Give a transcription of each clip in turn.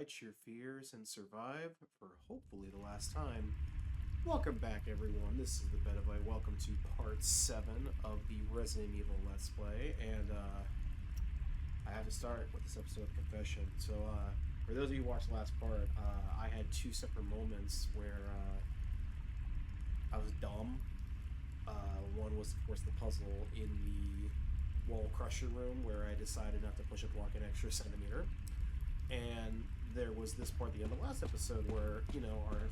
fight your fears and survive for hopefully the last time. Welcome back, everyone. This is the Betabyte. Welcome to part 7 of the Resident Evil Let's Play, and I have to start with this episode of Confession. So, for those of you who watched the last part, I had two separate moments where I was dumb. One was, of course, the puzzle in the wall crusher room where I decided not to push a block an extra centimeter. And there was this part at the end of the last episode where, you know, our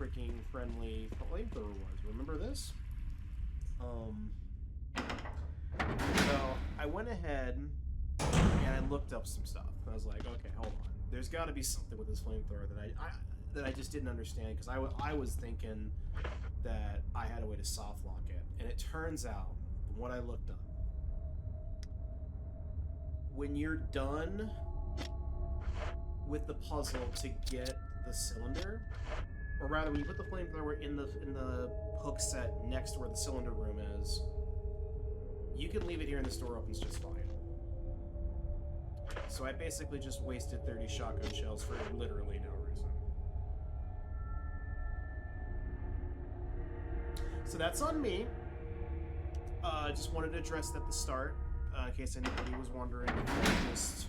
freaking friendly flamethrower was. Remember this? So I went ahead and I looked up some stuff. I was like, okay, hold on. There's got to be something with this flamethrower that I just didn't understand, because I was thinking that I had a way to soft lock it, and it turns out, from what I looked up, when you're done with the puzzle to get the cylinder, or rather, when you put the flamethrower in the hook set next to where the cylinder room is, you can leave it here and the door opens just fine. So I basically just wasted 30 shotgun shells for literally no reason. So that's on me. Just wanted to address that at the start, in case anybody was wondering if I just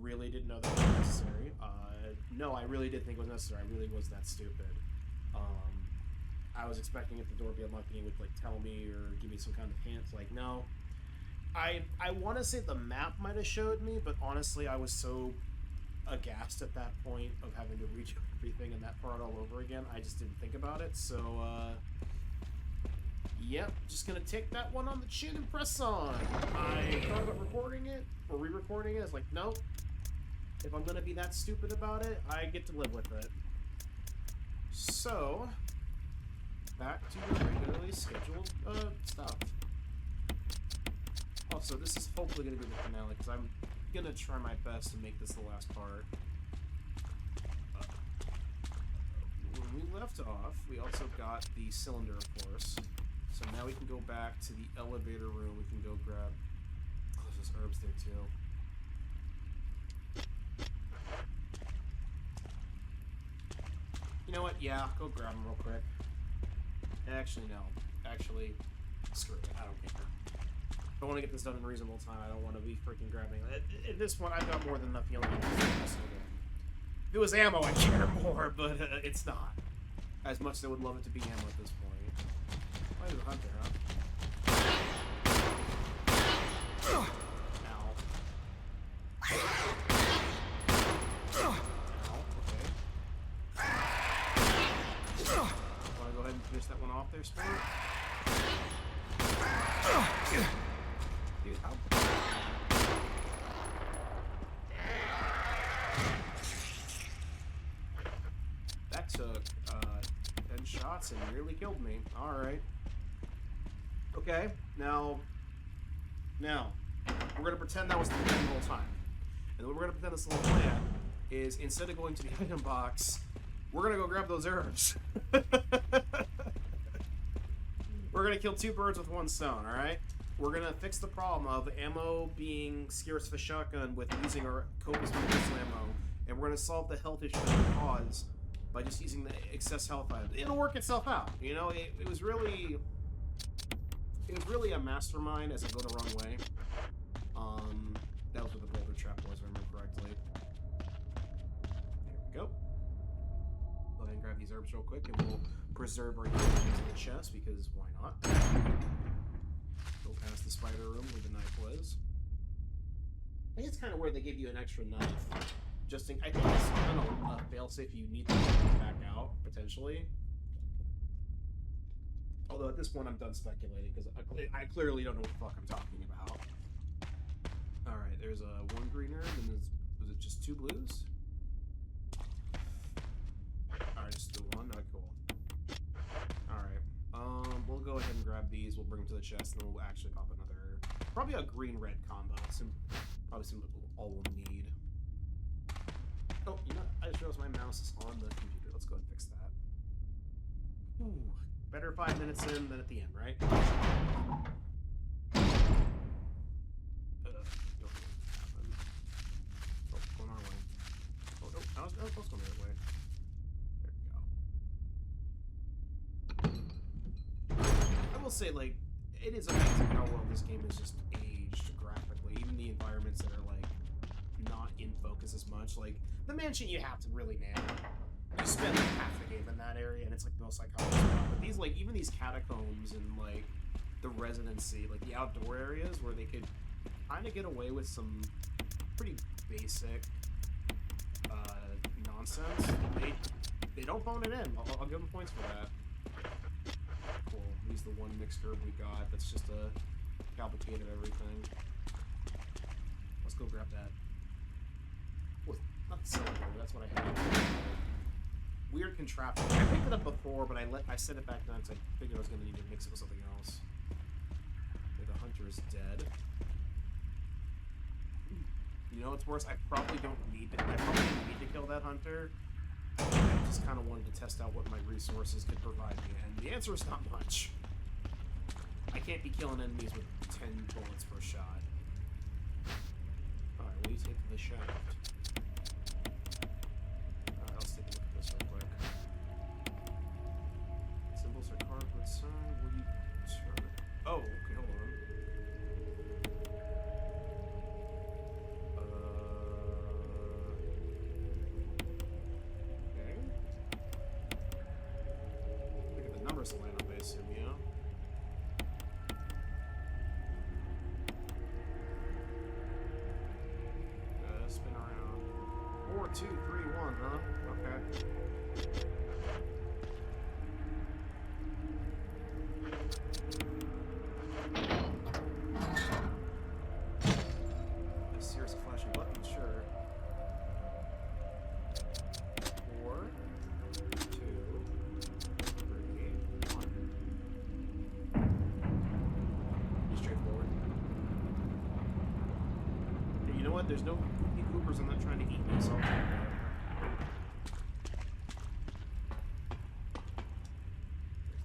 really didn't know that was necessary. No, I really did think it was necessary. I really was that stupid. I was expecting if the door would be unlocked, it would like tell me or give me some kind of hint. Like, no. I want to say the map might have showed me, but honestly, I was so aghast at that point of having to redo everything in that part all over again. I just didn't think about it. So, yep, just gonna take that one on the chin and press on. I thought about recording it or re-recording it. It's like, nope. If I'm gonna be that stupid about it, I get to live with it. So, back to your regularly scheduled stuff. Also, this is hopefully gonna be the finale, because I'm gonna try my best to make this the last part. When we left off, we also got the cylinder, of course. So now we can go back to the elevator room. We can go grab... Oh, there's herbs there, too. You know what? Yeah, go grab them real quick. Actually, no. Actually, screw it. I don't care. I want to get this done in a reasonable time. I don't want to be freaking grabbing... In this one, I've got more than enough healing. If it was ammo, I'd care more, but it's not. As much as I would love it to be ammo at this point. Why is a hunter, huh? Ow. Finish that one off there, Sport? Dude, how... That took 10 shots and nearly killed me. Alright. Okay, now, we're going to pretend that was the plan the whole time. And then we're going to pretend this whole plan is, instead of going to the item box, we're going to go grab those herbs. We're going to kill two birds with one stone, alright? We're going to fix the problem of ammo being scarce for shotgun with using our copious amounts of ammo. And we're going to solve the health issue that we cause by just using the excess health items. It'll work itself out, you know? It was really a mastermind as it go the wrong way. That was what the boulder trap was, if I remember correctly. There we go. Go ahead and grab these herbs real quick, and we'll preserve our healing in the chest, because why not? Go past the spider room where the knife was. I think it's kind of weird they give you an extra knife. Just in, I think it's kind of a failsafe you need to get back out, potentially. Although at this point I'm done speculating, because I clearly don't know what the fuck I'm talking about. Alright, there's one green herb, and was it just two blues? Alright, just the one? Okay, cool. Alright. We'll go ahead and grab these, we'll bring them to the chest, and then we'll actually pop another... Probably a green-red combo. Probably all we'll need. Oh, you know what? I just realized my mouse is on the computer. Let's go ahead and fix that. Ooh, better 5 minutes in than at the end, right? Don't happen. Oh, going our way. Nope, let's go the other way. There we go. I will say, like, it is amazing how well this game is just aged graphically. Even the environments that are, like, not in focus as much. Like, the mansion you have to really nail. You spend, like, half the game in that area, and it's, like, the most iconic spot. But these, like, even these catacombs and, like, the residency, like, the outdoor areas where they could kind of get away with some pretty basic nonsense. They don't phone it in. I'll give them points for that. Cool. Use the one mixed herb we got. That's just a cavalcade of everything. Let's go grab that. Oh, not the cylinder. That's what I had. Weird contraption. I picked it up before, but I set it back down because I figured I was going to need to mix it with something else. Okay, the hunter is dead. You know what's worse? I probably don't need to. I probably didn't need to kill that hunter. I just kind of wanted to test out what my resources could provide me, and the answer is not much. I can't be killing enemies with 10 bullets per shot. Alright, will you take the shaft? Alright, let's take a look at this real quick. Symbols are carved with sign. Will you turn it? Oh, okay, hold on. To line up, I assume, yeah? Spin around. 4, 2, 3, 1, huh? Okay. This here's a flashing button, sure. 4, 2, there's no goopy goopers. I'm not trying to eat myself. There's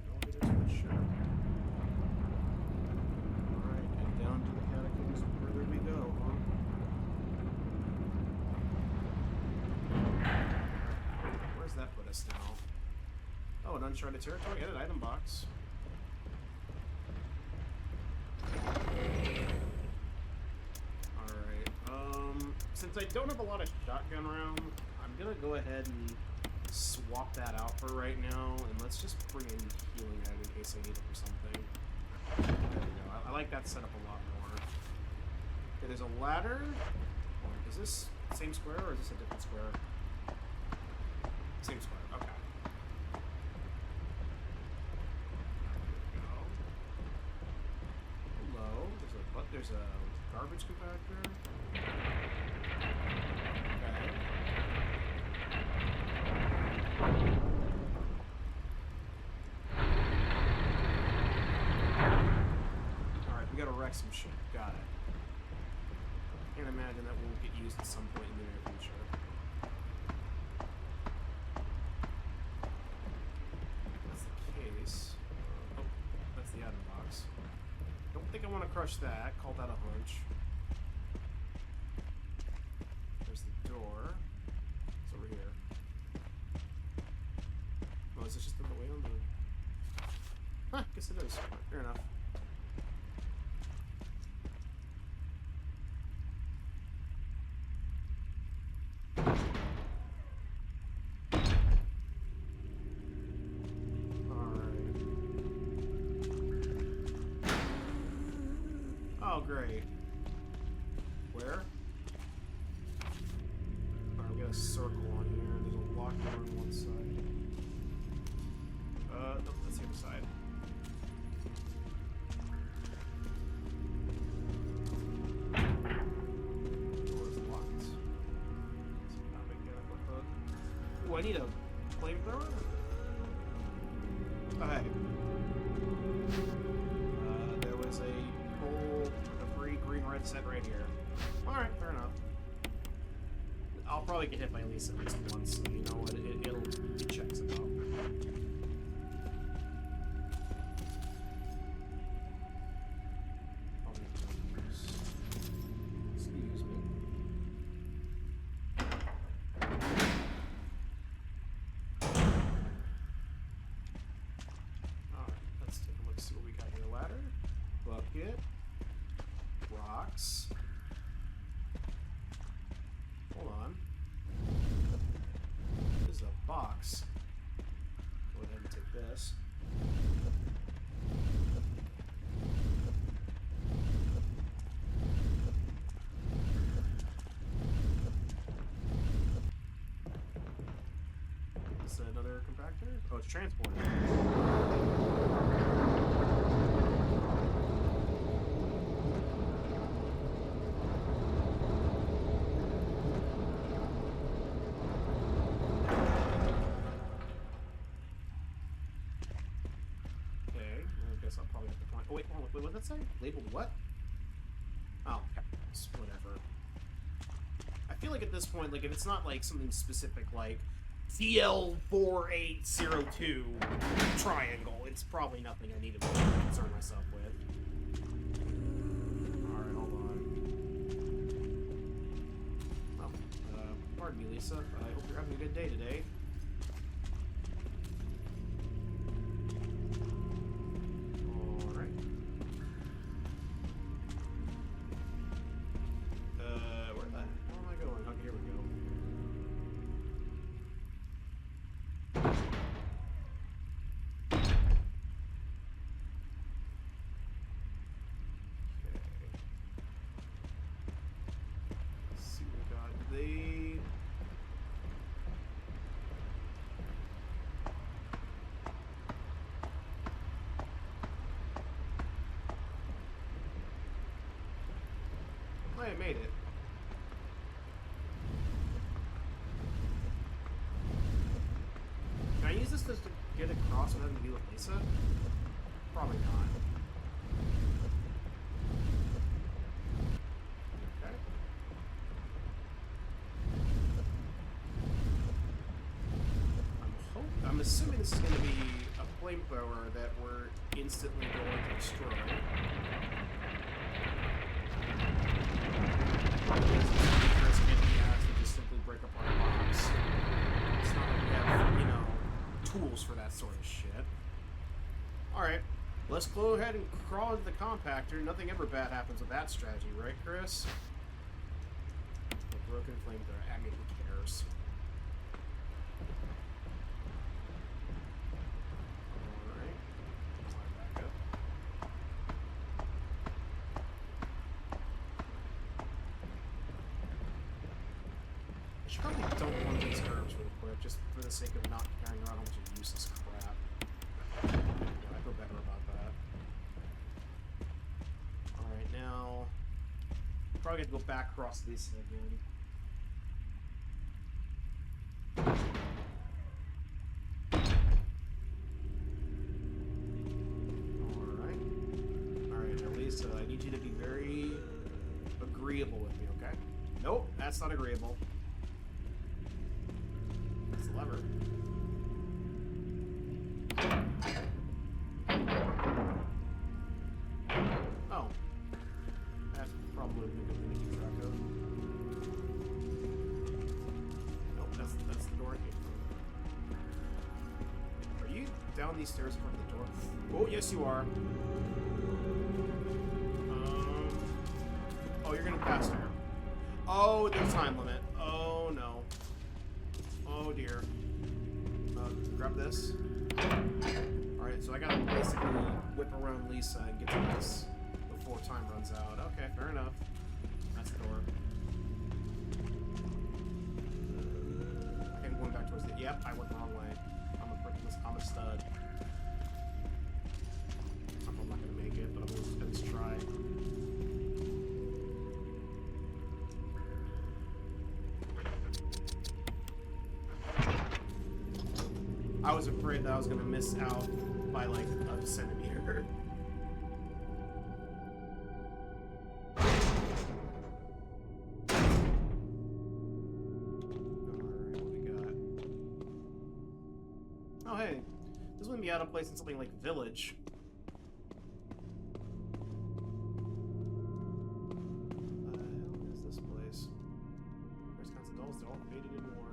no elevators for sure. Alright, and down to the catacombs. Further we go, huh? Where's that put us now? Oh, an uncharted territory. Edit item box. Since I don't have a lot of shotgun rounds, I'm gonna go ahead and swap that out for right now, and let's just bring in healing out in case I need it for something. There we go. I like that setup a lot more. Okay, there's a ladder. Is this the same square or is this a different square? Same square. Okay. There we go. Hello. There's a garbage compactor. Alright, we gotta wreck some shit. Got it. Can't imagine that won't get used at some point in the near future. That's the case. Oh, that's the item box. Don't think I want to crush that. Call that a hunch. There's the door. It's over here. Oh, is this just in the way on the... Huh, guess it is. Fair enough. Oh, great. Where? Alright, we got a circle on here. There's a lock door on one side. Nope, that's the other side. Door's locked. So not make that up a hook. Ooh, I need a flamethrower? Oh, hey. There was a a free green-red set right here. Alright, fair enough. I'll probably get hit by at least once, so you know what, it checks it out. Excuse me. box. Go ahead and take this. Is that another compactor? Oh, it's transporter. I'll probably have to find. Oh wait, hold on, wait, what did that say? Labeled what? Oh, whatever. I feel like at this point, like if it's not like something specific like CL4802 triangle, it's probably nothing I need to concern myself with. All right, hold on. Oh, pardon me, Lisa. I hope you're having a good day today. I made it. Can I use this just to get across without having to deal with Lisa? Probably not. Okay. I'm assuming this is going to be a flamethrower that we're instantly going to destroy. Just simply break apart a box. It's not like we have, you know, tools for that sort of shit. Alright, let's go ahead and crawl into the compactor. Nothing ever bad happens with that strategy, right, Chris? A broken flamethrower. I mean, who cares? Alright. Climb back up. I should probably dump one of these herbs real quick, just for the sake of not carrying around a bunch of useless crap. I feel better about that. Alright, now... probably have to go back across this again. Alright. Alright, now Lisa, I need you to be very agreeable with me, okay? Nope, that's not agreeable. That's the lever. Oh. That's probably a good thing to keep track of. Nope, that's the door I came from. Are you down these stairs in front of the door? Oh, yes you are. Oh, you're gonna pass there. Oh, there's a time limit. Oh, no. Oh, dear. Grab this. Alright, so I gotta basically whip around Lisa and get to this before time runs out. Okay, fair enough. That's the door. Okay, I'm going back towards the... Yep, I went the wrong way. I'm a stud. I'm not gonna make it, but I'm gonna at least try. I was afraid that I was gonna miss out by like a centimeter. Alright, what we got? Oh hey, this wouldn't be out of place in something like Village. What the hell is this place? There's kinds of dolls, they're all faded in war.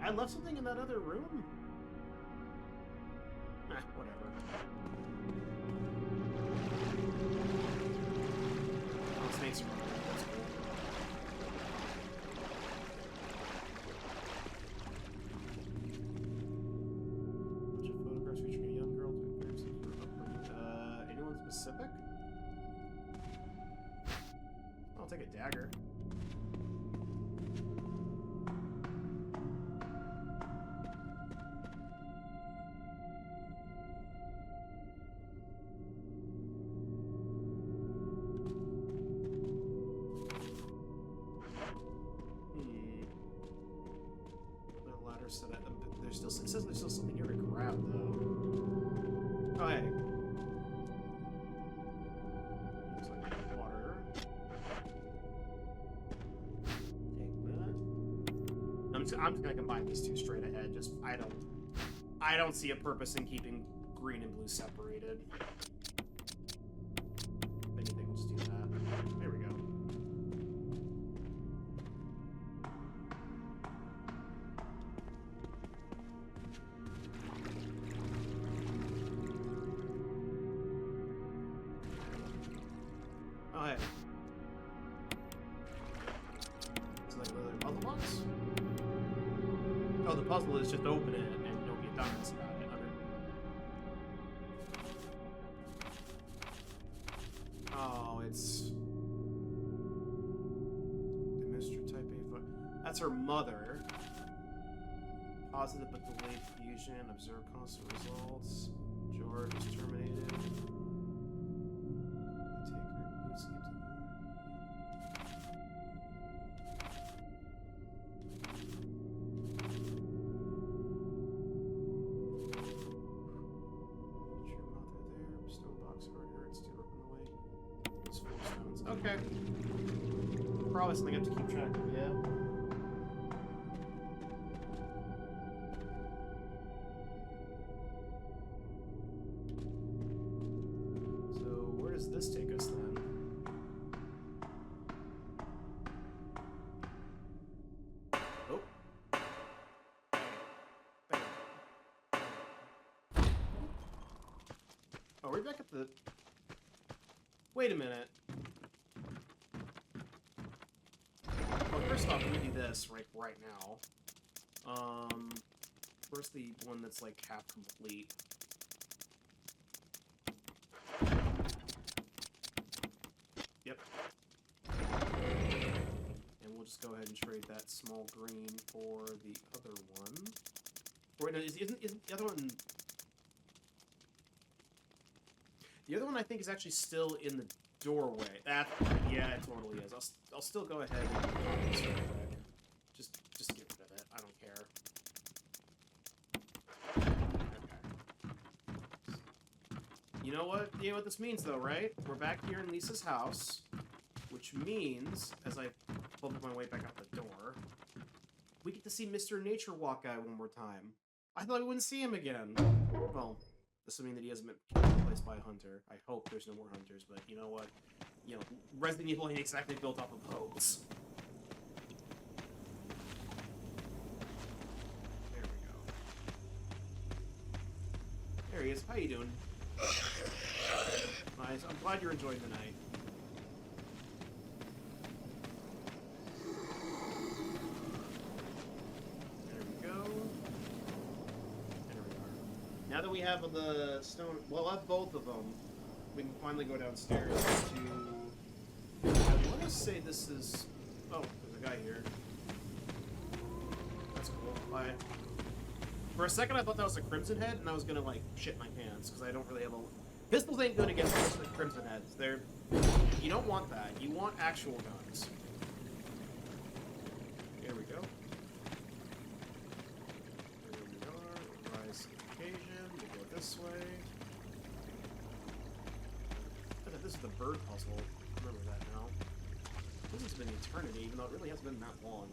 I left something in that other room? Whatever. specific? I'll take a dagger. So that there's still, it says there's still something here to grab though. Oh hey. Looks like water. Take that. I'm just gonna combine these two straight ahead. Just I don't see a purpose in keeping green and blue separated. If anything, we'll just do that. There we go. Oh, hey. It's like another puzzle box? Oh, the puzzle is just open it and don't get diamonds about it. Oh, it's... Administer type A. That's her mother. Positive but delayed fusion. Observe constant results. George is terminated. Okay. Probably something I have to keep track of, yeah. So, where does this take us then? Oh. Bam. Oh, we're back at the... Wait a minute. Well, first off, let me do this right now. Where's the one that's like half complete? Yep. And we'll just go ahead and trade that small green for the other one. Or wait, no, isn't the other one... The other one I think is actually still in the doorway. Yeah, it totally is. I'll still go ahead and copy this real quick. Just get rid of it. I don't care. Okay. You know what this means though, right? We're back here in Lisa's house, which means, as I bump my way back out the door, we get to see Mr. Nature Walk Guy one more time. I thought we wouldn't see him again. Well, assuming that he hasn't been replaced by a hunter. I hope there's no more hunters, but you know what? You know, Resident Evil ain't exactly built off of hopes. There we go. There he is. How you doing? Nice. I'm glad you're enjoying the night. There we go. There we are. Now that we have the stone... Well, I'll have both of them. We can finally go downstairs to... I want to say this is... Oh, there's a guy here. That's cool. Bye. For a second, I thought that was a Crimson Head, and I was gonna, like, shit my pants, because I don't really have a... Pistols ain't good against Crimson Heads. They're... You don't want that. You want actual guns. Here we go. Here we are. Rise to the occasion. We go this way. This is the bird puzzle. I remember that now. This has been eternity, even though it really hasn't been that long.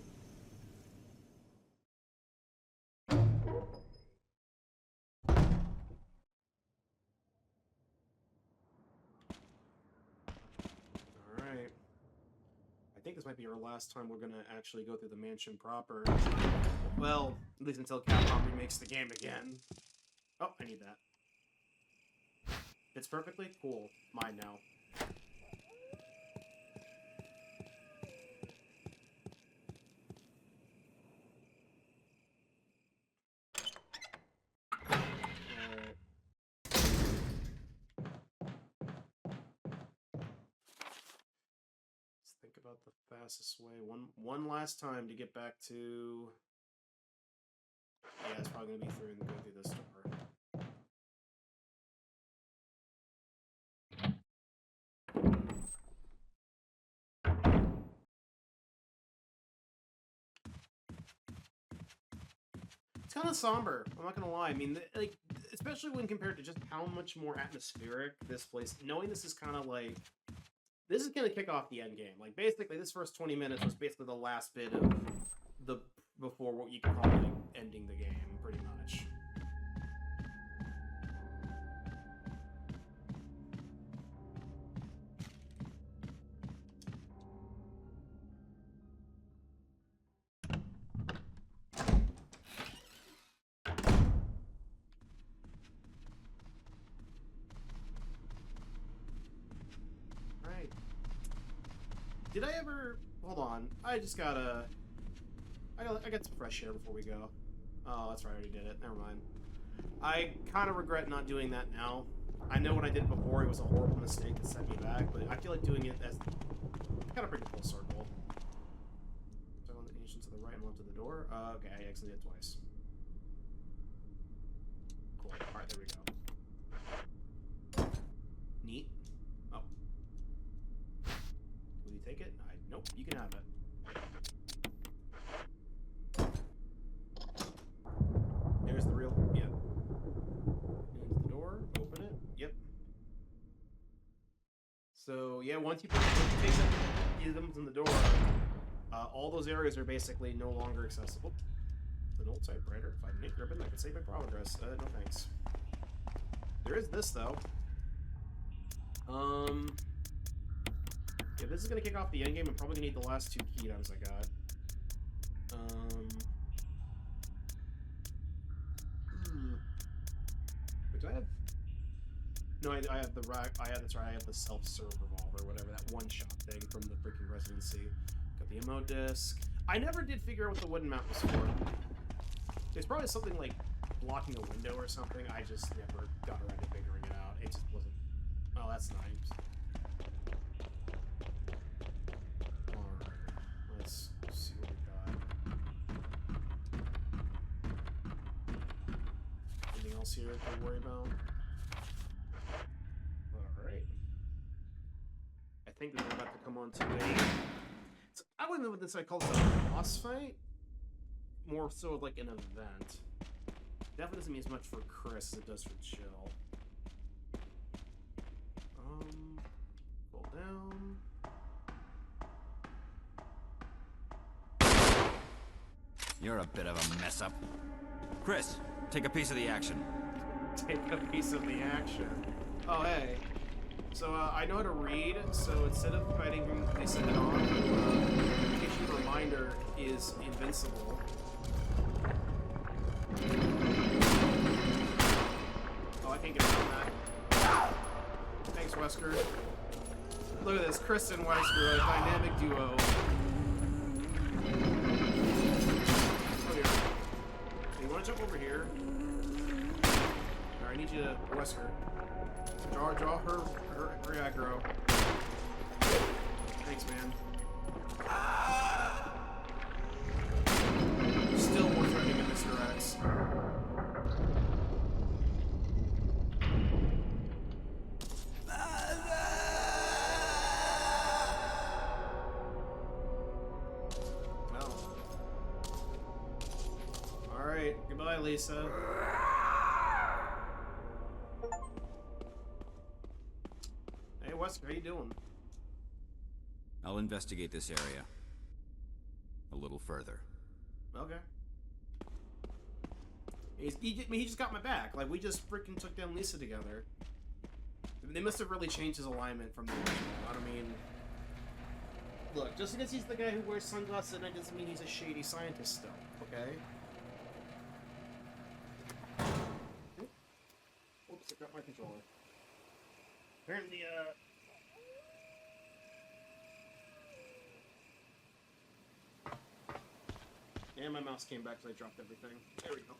Alright. I think this might be our last time we're gonna actually go through the mansion proper. Well, at least until Capcom remakes the game again. Oh, I need that. Fits perfectly? Cool. Mine now. the fastest way. One last time to get back to... Yeah, it's probably going to be go through this door. It's kind of somber, I'm not gonna lie. I mean, like, especially when compared to just how much more atmospheric this place, knowing this is kind of like, this is gonna kick off the end game. Like, basically, this first 20 minutes was basically the last bit of the, before what you could call, like, ending the game, pretty much. Did I ever... Hold on. I just gotta... I got some fresh air before we go. Oh, that's right. I already did it. Never mind. I kind of regret not doing that now. I know when I did it before, it was a horrible mistake that set me back, but I feel like doing it as... kind of bring it full circle. So on the ancient to the right and left of the door. Okay, I actually did it twice. Cool. Alright, there we go. Neat. Oh. Will you take it? Nope, you can have it. There's the real... Yep. Into the door. Open it. Yep. So, yeah, once you take them from the door, all those areas are basically no longer accessible. It's an old typewriter. If I had a nick ribbon, I could save my progress. No thanks. There is this, though. Yeah, this is gonna kick off the endgame. I'm probably gonna need the last 2 key items I got. Wait, do I have... No, I have the that's right. I have the self-serve revolver, whatever, that one-shot thing from the freaking residency. Got the ammo disc. I never did figure out what the wooden mount was for. There's probably something like blocking a window or something. I just never got around to figuring it out. It just wasn't... Oh, that's nice. Let's see what we got. Anything else here to worry about? Alright. I think we're about to come on to a... I wouldn't know what this I call it, a boss fight. More so like an event. Definitely doesn't mean as much for Chris as it does for Jill. Pull down. You're a bit of a mess-up. Chris, take a piece of the action. Take a piece of the action. Oh, hey. So, I know how to read, so instead of fighting they send it on, in case you reminder, is invincible. Oh, I can't get around that. Thanks, Wesker. Look at this, Chris and Wesker, a dynamic duo. You want to jump over here? Alright, I need you to Wesker. Draw her aggro. Thanks, man. Still more threatening than Mr. X. Well. Alright, goodbye, Lisa. Hey, Wesker, how you doing? I'll investigate this area a little further. Okay. He just got my back. Like, we just freaking took down Lisa together. They must have really changed his alignment from the original. I mean, look, just because he's the guy who wears sunglasses at night doesn't mean he's a shady scientist still, okay? Oops, I got my controller. Apparently, and my mouse came back because I dropped everything. There we go.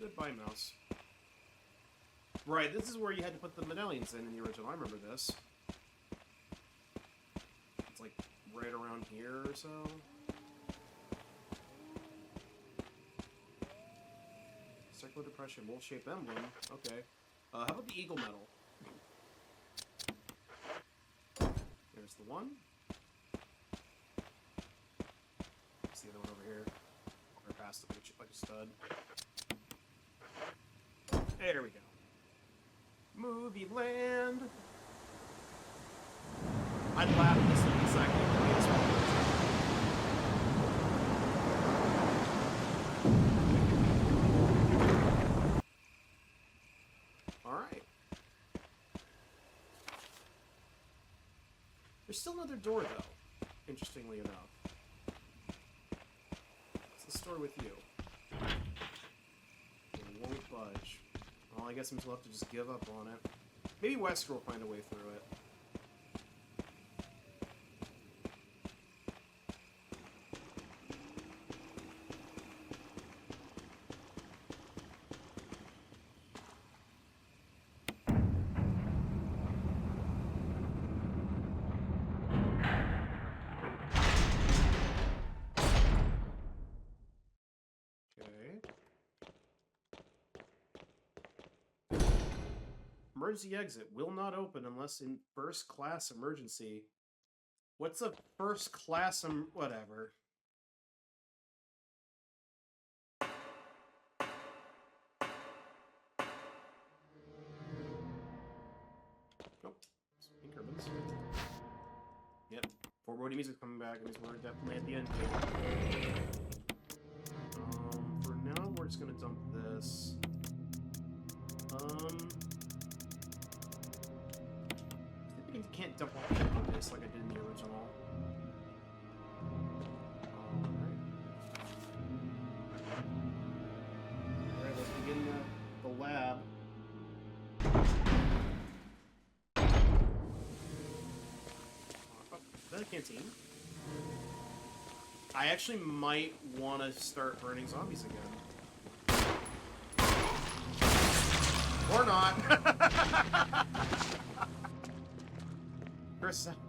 Goodbye, mouse. Right, this is where you had to put the medallions in the original. I remember this. It's like right around here or so. Circular depression, wolf-shaped emblem. Okay. How about the eagle medal? There's the one. There's the other one over here. Or past it like a stud. There we go. Movie land. I'd laugh at this one exactly the way it's all right. There's still another door, though, interestingly enough. What's the story with you? It won't budge. Well, I guess I'm supposed to just give up on it. Maybe Wesker will find a way through it. Emergency exit will not open unless in first class emergency. What's a first class whatever? Oh, pink ribbons. Yep, foreboding music coming back, and we're definitely at the end here. For now, we're just gonna dump this. You can't dump all the on this like I did in the original. Alright, let's begin the lab. Oh, is that a canteen? I actually might want to start burning zombies again. Or not!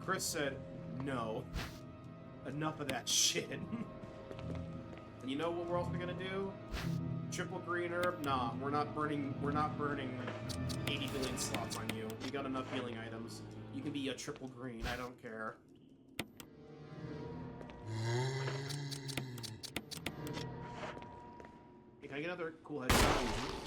Chris said, no. Enough of that shit. And you know what we're also gonna do? Triple green herb? Nah, we're not burning 80 billion slots on you. We got enough healing items. You can be a triple green, I don't care. Hey, can I get another cool headshot?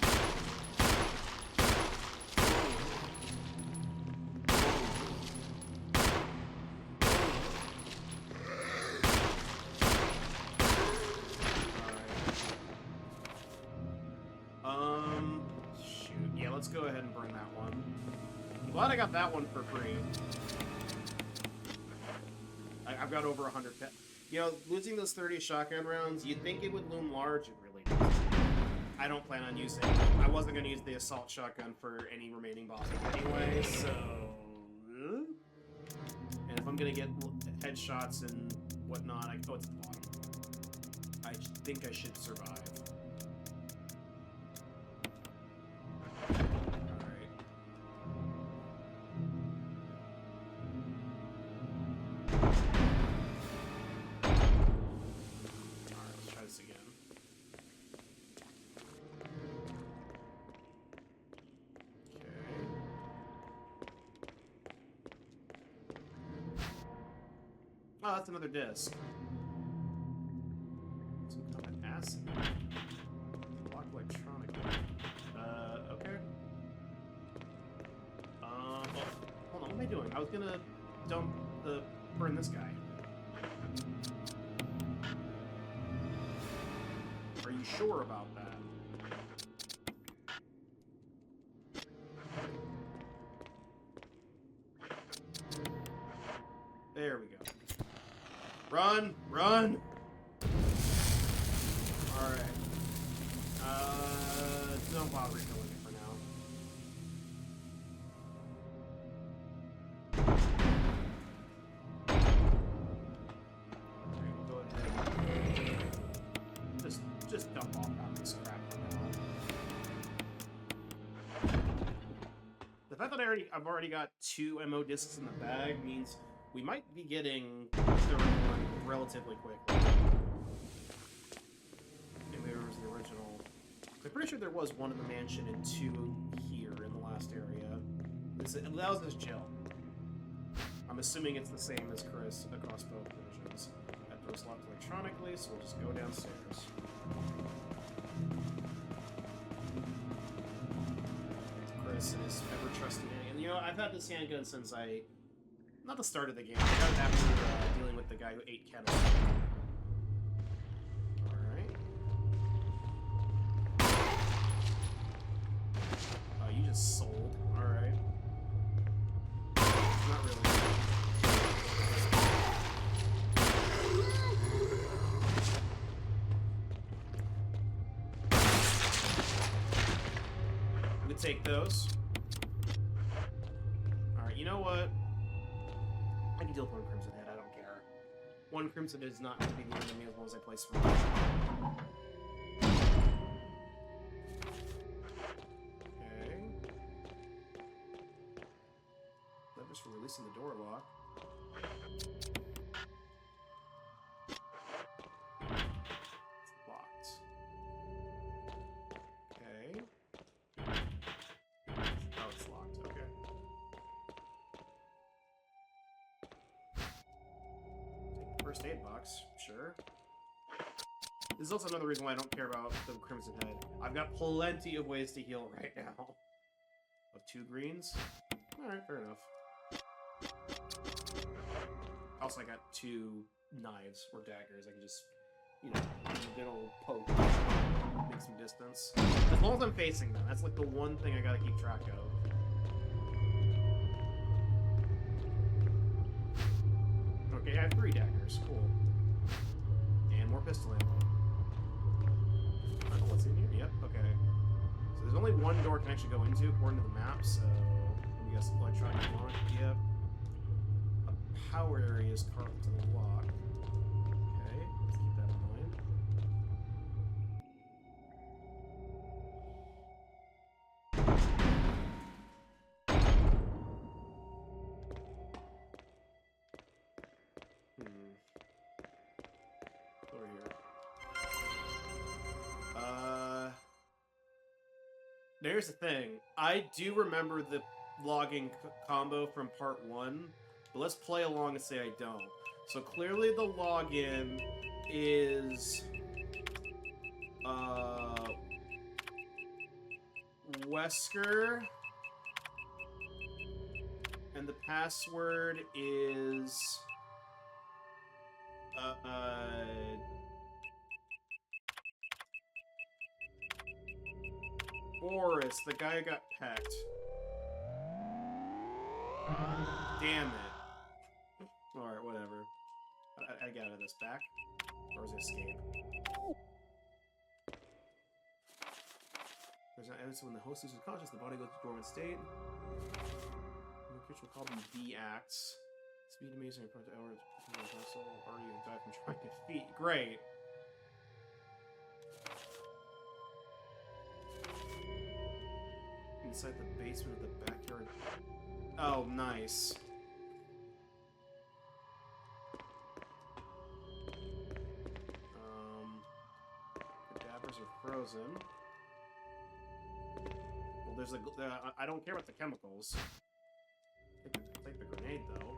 Let's go ahead and burn that one. I'm glad I got that one for free. I've got over 100. You know, losing those 30 shotgun rounds, you'd think it would loom large. It really doesn't. I don't plan on using it. I wasn't going to use the assault shotgun for any remaining bosses anyway, so... And if I'm going to get headshots and whatnot, oh, it's at the bottom. I think I should survive. Oh, that's another disc. Some kind of acid. Lock electronic. Okay. Well, hold on, what am I doing? I was gonna burn this guy. Are you sure about that? There we go. Run! Run! Alright. Don't bother refilling it for now. Alright, we'll go ahead. Just dump off out this crap for now. The fact that I've already got 2 MO discs in the bag means we might be getting the third one relatively quickly. If there was the original. I'm pretty sure there was one in the mansion and two here in the last area. That was just chill. I'm assuming it's the same as Chris across both versions. That door's locked electronically, so we'll just go downstairs. Chris and his ever-trusted handgun. You know, I've had this handgun since not the start of the game. I got it after dealing with the guy who ate Kettle. Alright. Oh, you just sold. Alright. Not really. We take those. Alright, you know what? I can deal with one Crimson Head, I don't care. One Crimson Head is not going to be the enemy as long as I play Smart. Okay. Levers for releasing the door lock. It's locked. Okay. Oh, it's locked. Okay. First aid box, sure. This is also another reason why I don't care about the Crimson Head. I've got plenty of ways to heal right now. Of 2 greens? Alright, fair enough. Also, I got 2 knives or daggers. I can just, you know, give a good old poke. Make some distance. As long as I'm facing them. That's like the one thing I gotta keep track of. Okay, I have 3 daggers. Cool. And more pistol ammo. I don't know what's in here. Yep, okay. So there's only one door I can actually go into according to the map, so let me guess electronic lock. Yep. A power area is carved to the lock. Okay, let's keep that in mind. Over here. There's the thing. I do remember the logging combo from part 1, but let's play along and say I don't. So clearly the login is Wesker, and the password is Boris, the guy who got pecked. Damn it. Alright, whatever. I got out of this back. Or was it escape? There's no evidence when the host loses consciousness, the body goes to dormant state. The creature will call them V-acts. Speed amazing approach to hours. Are you die from trying to feet? Great. Inside the basement of the backyard. Oh, nice. Cadavers are frozen. Well, there's a. I don't care about the chemicals. I'll take the grenade, though.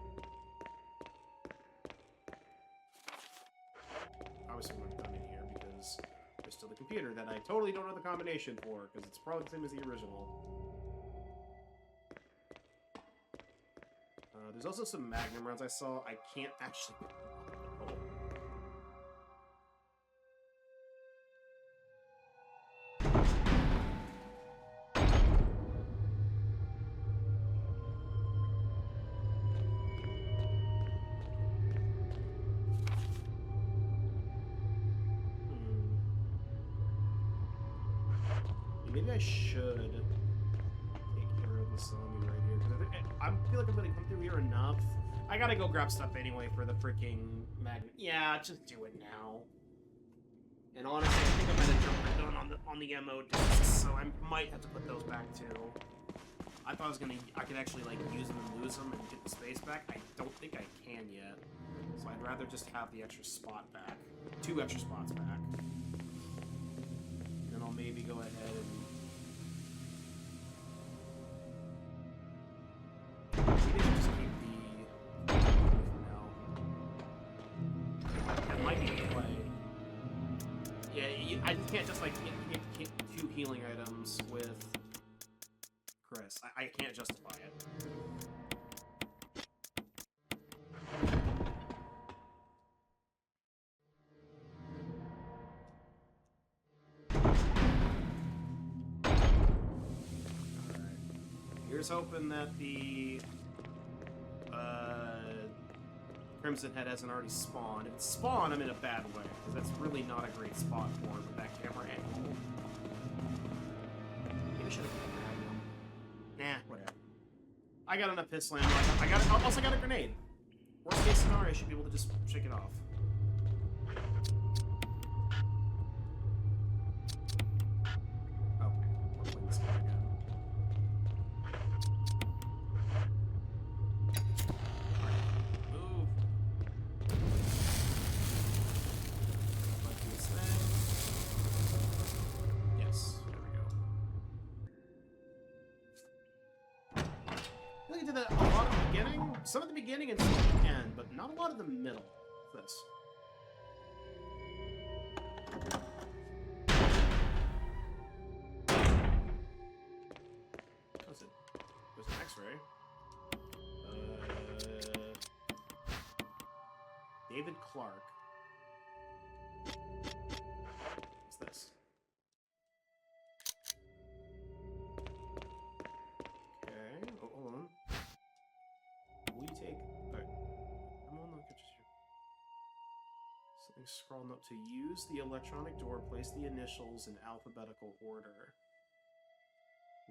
Obviously, I'm not done in here because there's still the computer that I totally don't know the combination for, because it's probably the same as the original. There's also some Magnum rounds I saw. I can't actually... Oh. Maybe I should take care of the zombie right here, because I feel like I'm going to come through here enough. I gotta go grab stuff anyway for the freaking magnet. Yeah, just do it now. And honestly, I think I might have jumped the gun on the MO discs, so I might have to put those back too. I thought I could actually like use them and lose them and get the space back. back? I don't think I can yet. So I'd rather just have the extra spot back. 2 extra spots back. And then I'll maybe go ahead and... maybe I should just keep the... for now. That might be the play. Yeah, I just can't just, like, get 2 healing items with Chris. I can't justify it. Here's hoping that the Crimson Head hasn't already spawned. If it's spawned, I'm in a bad way, because that's really not a great spot for it with that camera angle. Maybe I should have put Magnum. Nah, whatever. I got enough pistol ammo. I also got a grenade. Worst case scenario, I should be able to just shake it off. Okay, we're playing this game again. Did that a lot at the beginning, some at the beginning and some at the end, but not a lot in the middle. This. What's it? There's an X-ray. David Clark. What's this? Okay. Oh, hold on. Will you take... Alright. I'm on the pictures here. Something scrawled up to use the electronic door, place the initials in alphabetical order.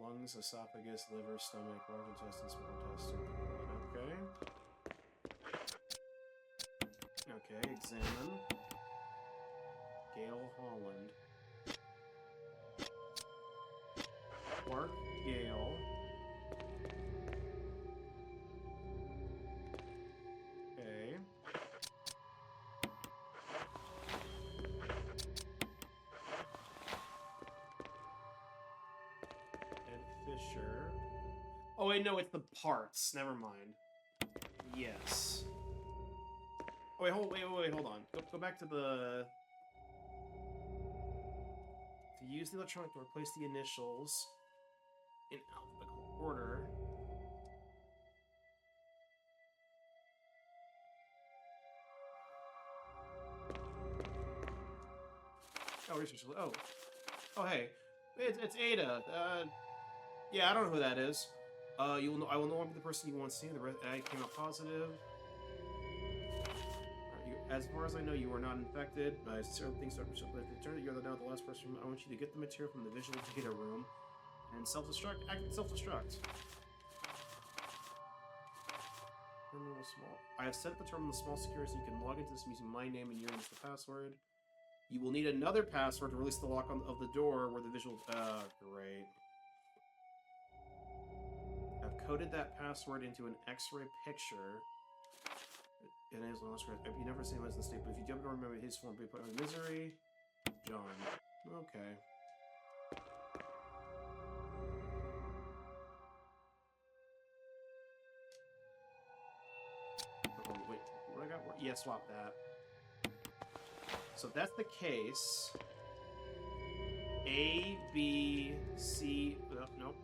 Lungs, esophagus, liver, stomach, large intestine, small intestine. Okay. Okay, examine. Gail Holland. Clark Gale. Okay. Ed Fisher. Oh wait, no, it's the parts. Never mind. Yes. Oh wait, hold on. Go back to the... To use the electronic to replace the initials in alphabetical order. Oh, research. Oh, hey, it's Ada. Yeah, I don't know who that is. I will no longer be the person you once seen. The I came out positive. As far as I know, you are not infected. I certainly think so. But if it turns out you're now the last person, I want you to get the material from the visual data room and self-destruct. Activate self-destruct. Terminal small. I have set the terminal small security so you can log into this using my name and your name as the password. You will need another password to release the lock of the door where the visual... great. I've coded that password into an X-ray picture. It is on the screen. If you never seen him as the state, but if you don't remember his form, be put in misery. John. Okay. Oh, wait, what I got? Yeah, swap that. So if that's the case. A, B, C. Nope.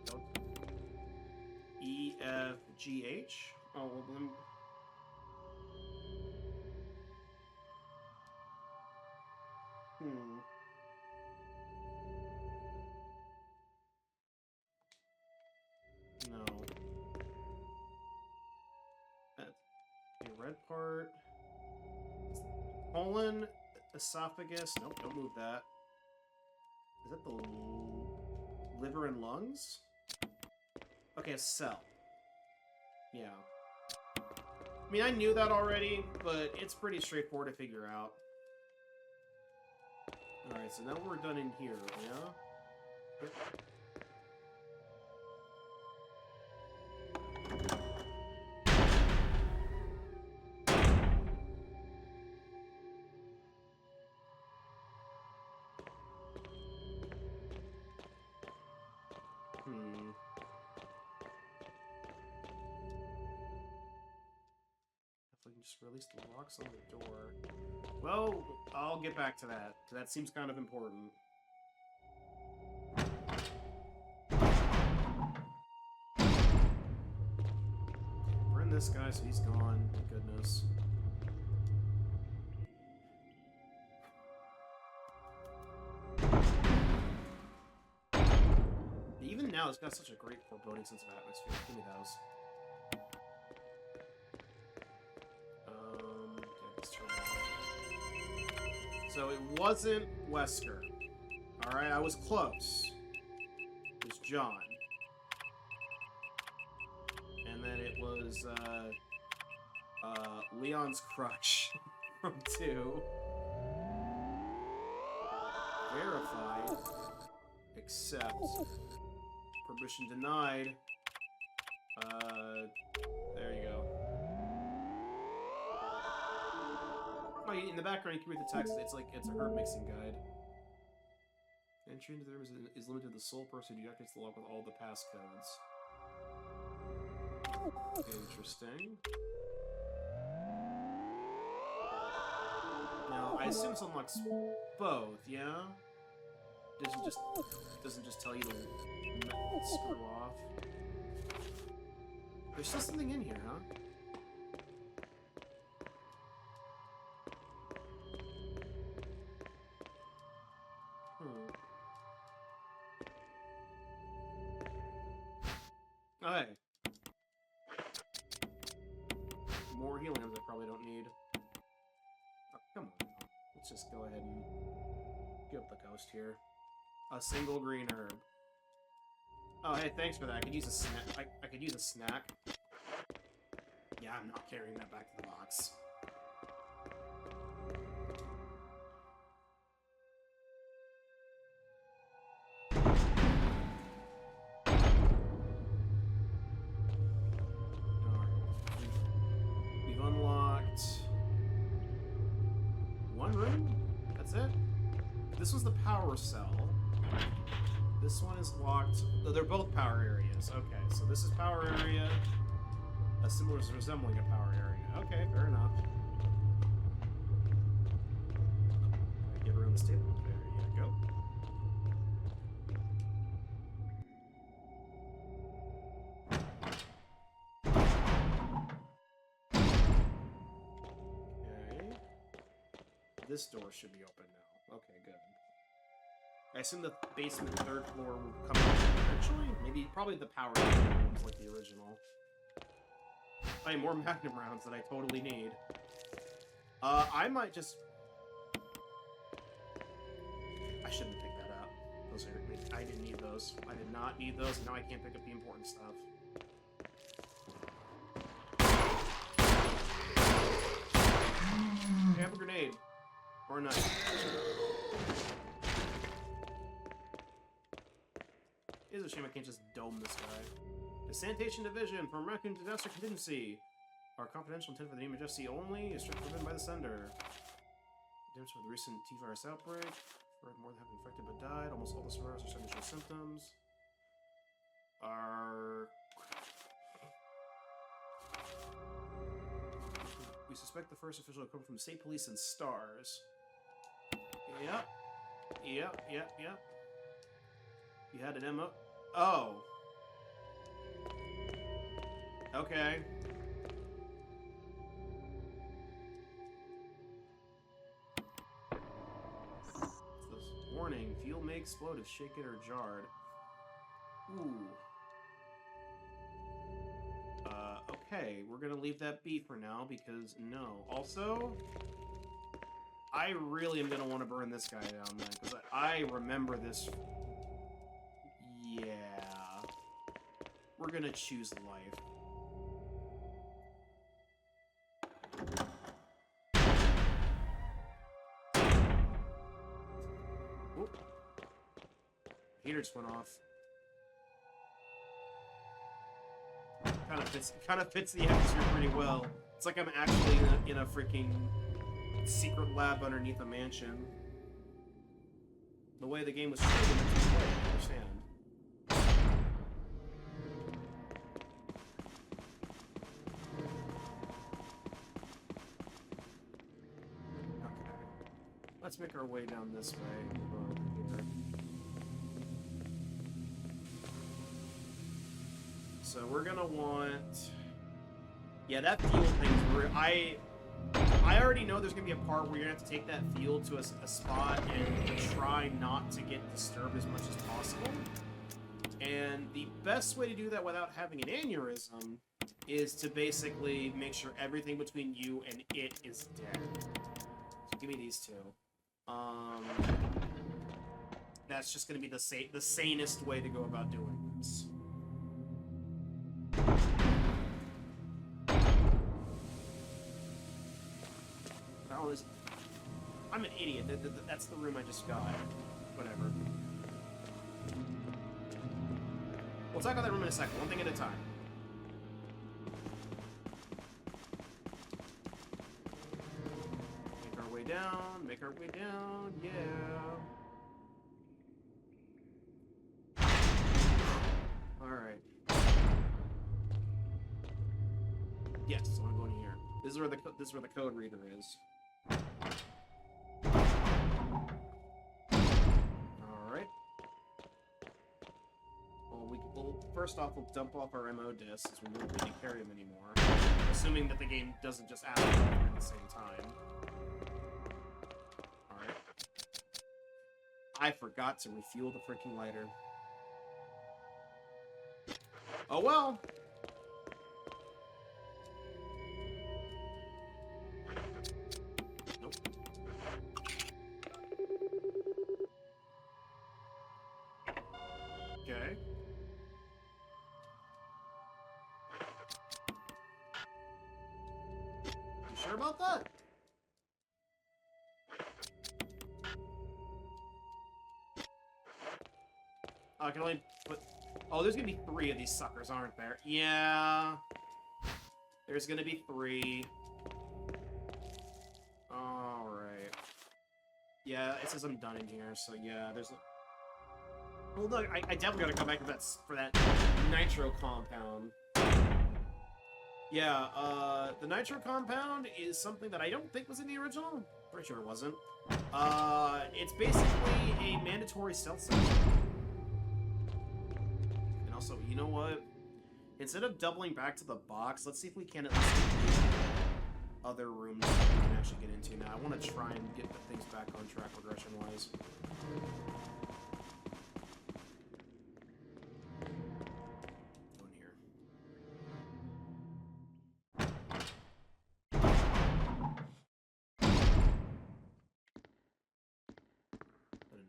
E, F, G, H. Oh, well, then. No. That's a red part. Colon, esophagus. Nope, don't move that. Is that the liver and lungs? Okay, a cell. Yeah. I mean, I knew that already, but it's pretty straightforward to figure out. Alright, so now we're done in here, yeah? just release the locks on the door. Well, I'll get back to that. That seems kind of important. Burn this guy so he's gone. Thank goodness. Even now, it's got such a great foreboding sense of atmosphere. Give me those. Okay, let's turn that. So it wasn't Wesker. Alright, I was close. It was John. And then it was, Leon's crush from 2. Verified. Accept. Permission denied. There you go. Oh, in the background you can read the text. It's like, it's a herb mixing guide. Entry into the room is limited to the sole person who deactivates the lock with all the passcodes. Interesting. Now, I assume this unlocks both, yeah? Doesn't just tell you to screw off. There's still something in here, huh? Oh, hey. More healing items I probably don't need. Oh, come on. Let's just go ahead and give up the ghost here. A single green herb. Oh, hey, thanks for that. I could use a snack. I could use a snack. Yeah, I'm not carrying that back to the box. We've unlocked one room? That's it? This was the power cell. This one is locked. Oh, they're both power areas. Okay, so this is power area. A similar resembling a power area. Okay, fair enough. Get around the table. There you go. Okay. This door should be open now. Okay, good. I assume the basement 3rd floor will come out eventually? Maybe, probably the power ones like the original. I have more Magnum rounds that I totally need. I might just... I shouldn't pick that up. Those are... I didn't need those. I did not need those, and now I can't pick up the important stuff. I have a grenade. Or a knife. It is a shame I can't just dome this guy. The Sanitation Division from Raccoon Disaster Contingency. Our confidential intent for the name of Jesse only is strictly forbidden by the sender. Damage from the recent T-virus outbreak. More than half infected but died. Almost all the survivors are starting to show symptoms. We suspect the first official to come from state police and STARS. Yep. You had an MO. Oh. Okay. Warning, fuel may explode if shaken or jarred. Ooh. Okay, we're gonna leave that be for now, because no. Also, I really am gonna want to burn this guy down then, because I remember this. Yeah. We're gonna choose life. Oop. Heater just went off. Kind of fits the atmosphere pretty well. It's like I'm actually in a freaking secret lab underneath a mansion. The way the game was treated, I understand. Let's make our way down this way. Over here. So we're gonna want... Yeah, that field thing's real. I already know there's gonna be a part where you're gonna have to take that field to a spot and try not to get disturbed as much as possible. And the best way to do that without having an aneurysm is to basically make sure everything between you and it is dead. So give me these two. That's just gonna be the sanest way to go about doing this. Oh, I'm an idiot. That's the room I just got. Whatever. We'll talk about that room in a second. One thing at a time. Make our way down. Make our way down. Yeah. Alright. Yes, so I'm going here. This is where the code reader is. Alright. Well, first off, we'll dump off our MO discs, as we won't really carry them anymore. Assuming that the game doesn't just add them at the same time. Alright. I forgot to refuel the freaking lighter. Oh well! Nope. Okay. You sure about that? I can only put... Oh, there's gonna be 3 of these suckers, aren't there? Yeah. There's gonna be 3. Alright. Yeah, it says I'm done in here, so yeah, there's a... Well, look, I definitely gotta come back to for that Nitro compound. Yeah, the Nitro compound is something that I don't think was in the original. Pretty sure it wasn't. It's basically a mandatory stealth section. And also, you know what? Instead of doubling back to the box, let's see if we can at least get other rooms that we can actually get into now. I want to try and get the things back on track progression-wise. Go in here.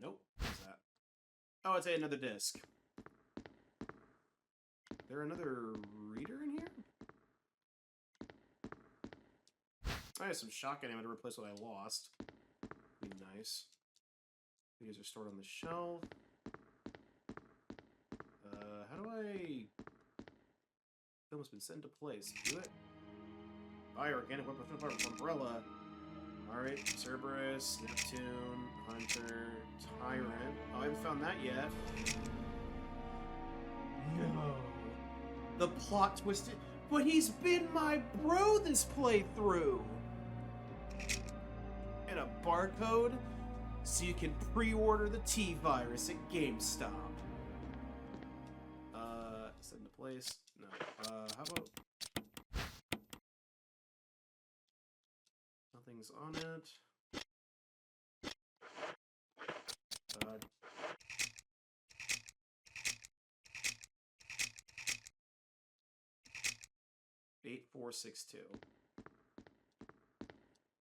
Nope. What's that? Oh, it's another disc. Is there another reader in here? I have some shotgun ammo to replace what I lost. Be nice. These are stored on the shelf. How do I... Film has been set into place. Do it. Buy organic weapon with umbrella. Alright, Cerberus, Neptune, Hunter, Tyrant. Oh, I haven't found that yet. No. The plot twisted. But he's been my bro this playthrough! And a barcode, so you can pre-order the T-Virus at GameStop. Set into place? No. How about... Nothing's on it. 8462.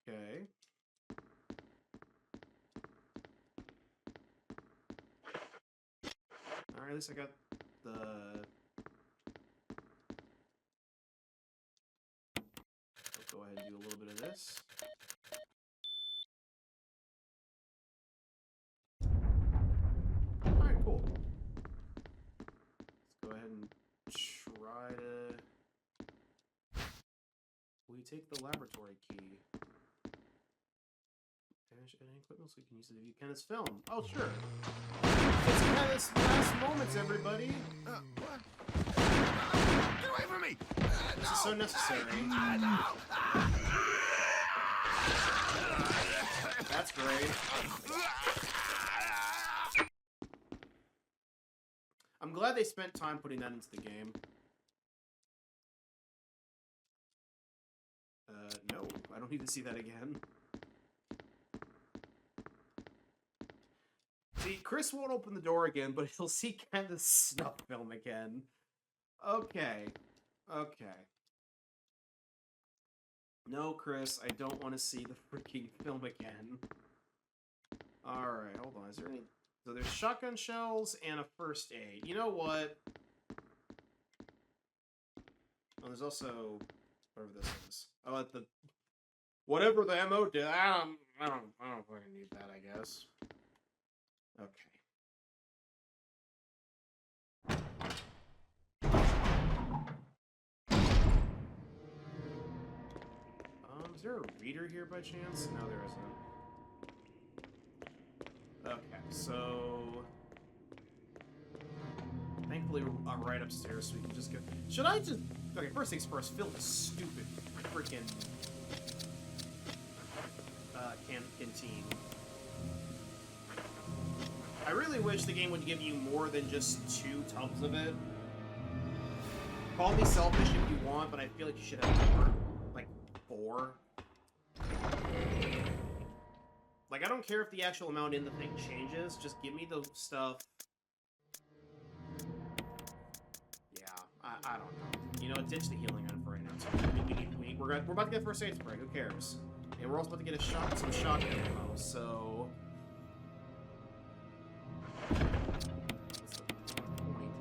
Okay. Alright, at least I got the... Let's go ahead and do a little bit of this. Alright, cool. Let's go ahead and try to... Will you take the laboratory key? Banish any equipment so we can use it if you can as film. Oh, sure. It's Kenneth's last moments, everybody. What? Get away from me! This is so necessary. That's That's great. I'm glad they spent time putting that into the game. No, I don't need to see that again. See, Chris won't open the door again, but he'll see kind of snuff film again. Okay. Okay. No, Chris, I don't want to see the freaking film again. Alright, hold on. Is there any... So there's shotgun shells and a first aid. You know what? Oh, there's also... whatever this is. Oh, the... whatever the ammo did. I don't fucking need that, I guess. Okay. Is there a reader here by chance? No, there isn't. Okay, so... thankfully, I'm right upstairs, so we can just go... Should I just... Okay, first things first, fill the stupid freaking... canteen. I really wish the game would give you more than just 2 tubs of it. Call me selfish if you want, but I feel like you should have more. Like, 4. Like, I don't care if the actual amount in the thing changes, just give me the stuff. Yeah, I don't know. You know, ditch the healing item for right now, too. We're about to get first aid spray, who cares? And we're also about to get some shotgun ammo, so... what's the point?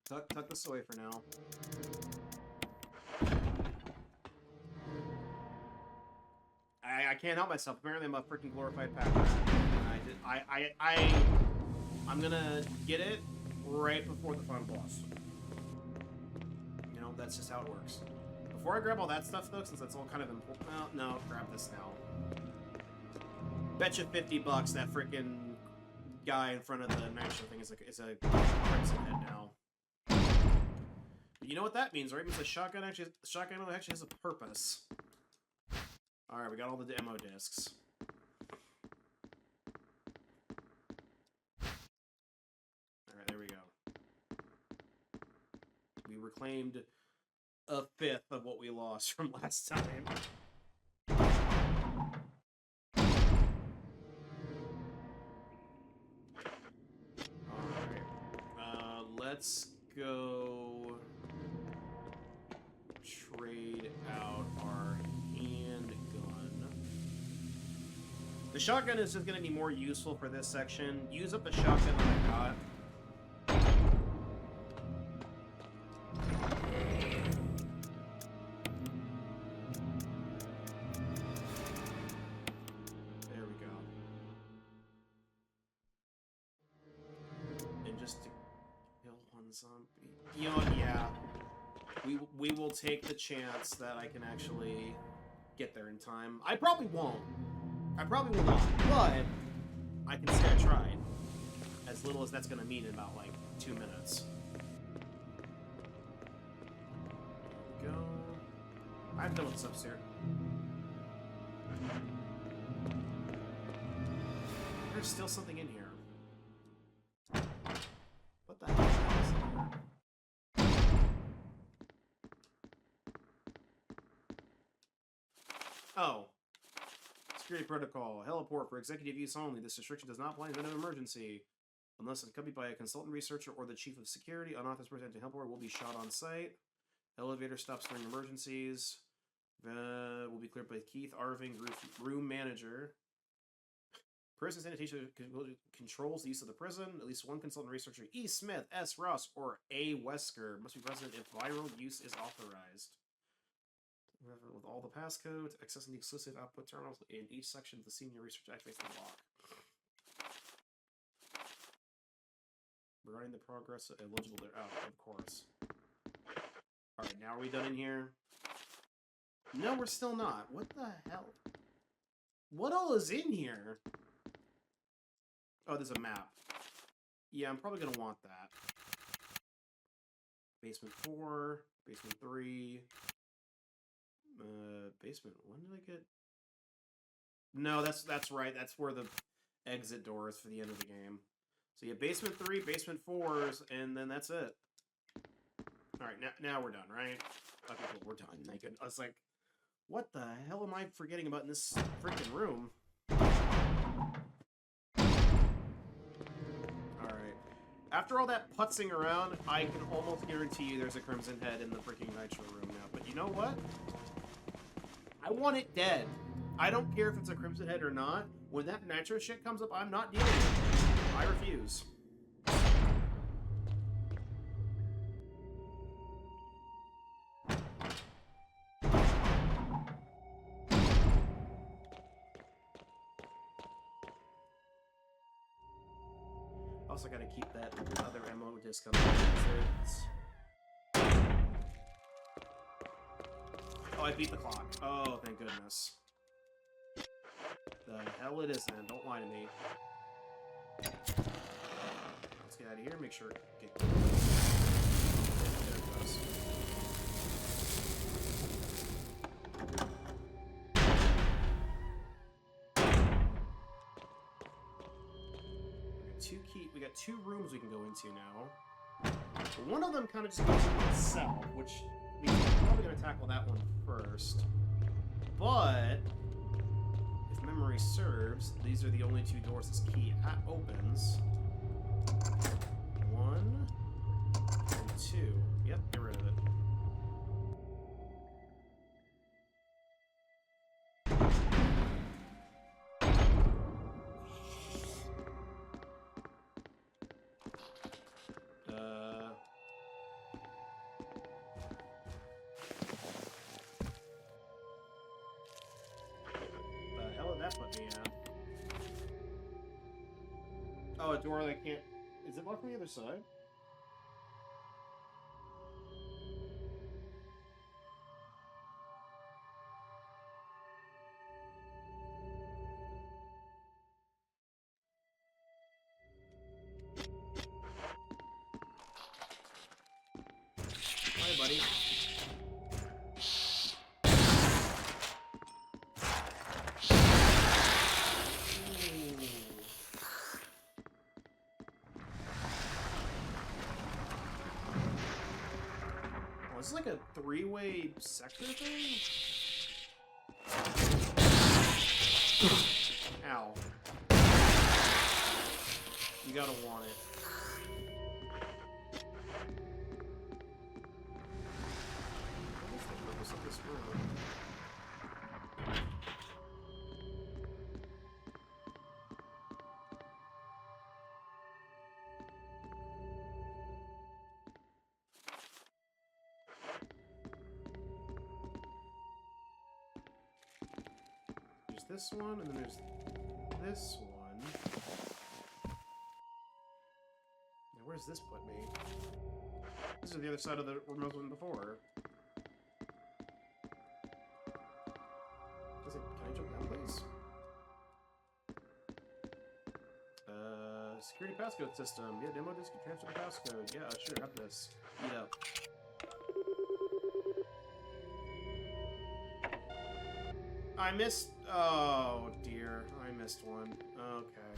Tuck this away for now. I can't help myself. Apparently, I'm a freaking glorified packer. I'm gonna get it right before the final boss. You know, that's just how it works. Before I grab all that stuff, though, since that's all kind of important. Well, no, grab this now. Betcha $50 that freaking guy in front of the Nitro thing is a crimson head now. But you know what that means, right? It means the shotgun ammo actually has a purpose. Alright, we got all the demo discs. Alright, there we go. We reclaimed a 5th of what we lost from last time. Alright. Let's go trade out our handgun. The shotgun is just going to be more useful for this section. Use up the shotgun that I got. There we go. And just to kill one zombie. You know what? Yeah. We will take the chance that I can actually get there in time. I probably won't. I probably will not, but I can say I tried. As little as that's going to mean in about, like, 2 minutes. There we go. I'm done with this upstairs. There's still something in here. What the hell is in here? Oh. Security protocol. Heliport for executive use only. This restriction does not apply in event of emergency. Unless accompanied by a consultant researcher or the chief of security, unauthorized person entering heliport will be shot on site. Elevator stops during emergencies. Will be cleared by Keith Arving, room manager. Prison sanitation controls the use of the prison. At least one consultant researcher, E. Smith, S. Ross, or A. Wesker, must be present if viral use is authorized. With all the passcodes, accessing the exclusive output terminals in each section of the senior research activates the lock. Regarding the progress eligible there. Oh, of course. Alright, now are we done in here? No, we're still not. What the hell? What all is in here? Oh, there's a map. Yeah, I'm probably gonna want that. Basement 4, basement 3, basement. When did I get? No, that's right. That's where the exit door is for the end of the game. So yeah, basement 3, basement 4s, and then that's it. All right, now we're done, right? Okay, cool, we're done. Thank goodness. I was like, what the hell am I forgetting about in this freaking room? Alright. After all that putzing around, I can almost guarantee you there's a Crimson Head in the freaking Nitro room now. But you know what? I want it dead. I don't care if it's a Crimson Head or not. When that Nitro shit comes up, I'm not dealing with it. I refuse. Also gotta keep that other ammo disc on the Oh, I beat the clock. Oh, thank goodness. The hell it is then. Don't lie to me. Let's get out of here. Make sure it get. There it goes. We got two rooms we can go into now. But one of them kind of just goes into itself, which means we're probably going to tackle that one first. But if memory serves, these are the only two doors this key opens. 1 and 2. Yep, get rid of it. The hell did that put me at? Oh, a door that can't... Is it locked on the other side? Hi, buddy. This is like a three-way sector thing? Ow. You gotta want it. What is the purpose of this room? There's this one, and then there's this one. Now, where's this put me? This is the other side of the remote one before. Can I jump down, please? Security passcode system. Yeah, demo disk can transfer the passcode. Yeah, sure, have this. Eat up. I missed... Oh, dear. I missed one. Okay.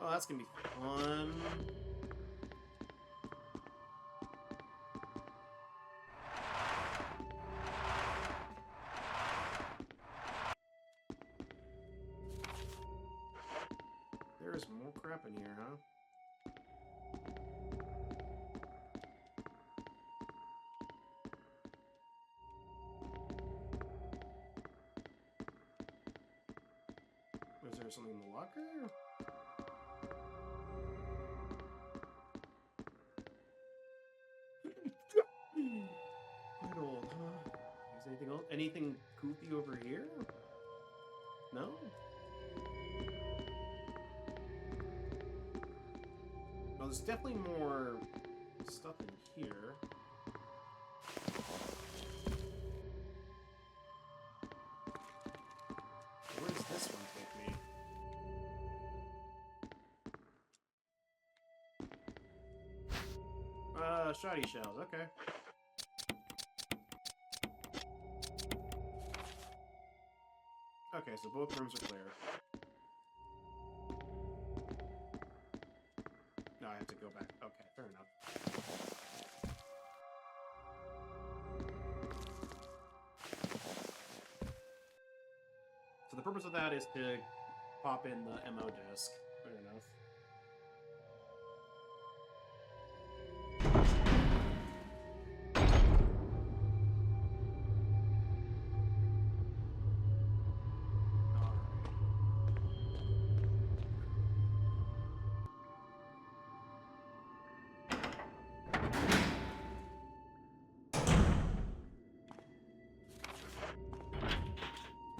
Oh, that's gonna be fun. There's more crap in here, huh? Is there something in the locker? Quite old, huh? Is anything else? Anything goofy over here? No? Well, there's definitely more stuff in here. Where does this one take me? shoddy shells. Okay. Okay, so both rooms are clear. No, I have to go back. Okay, fair enough. So the purpose of that is to pop in the MO disc. Fair enough.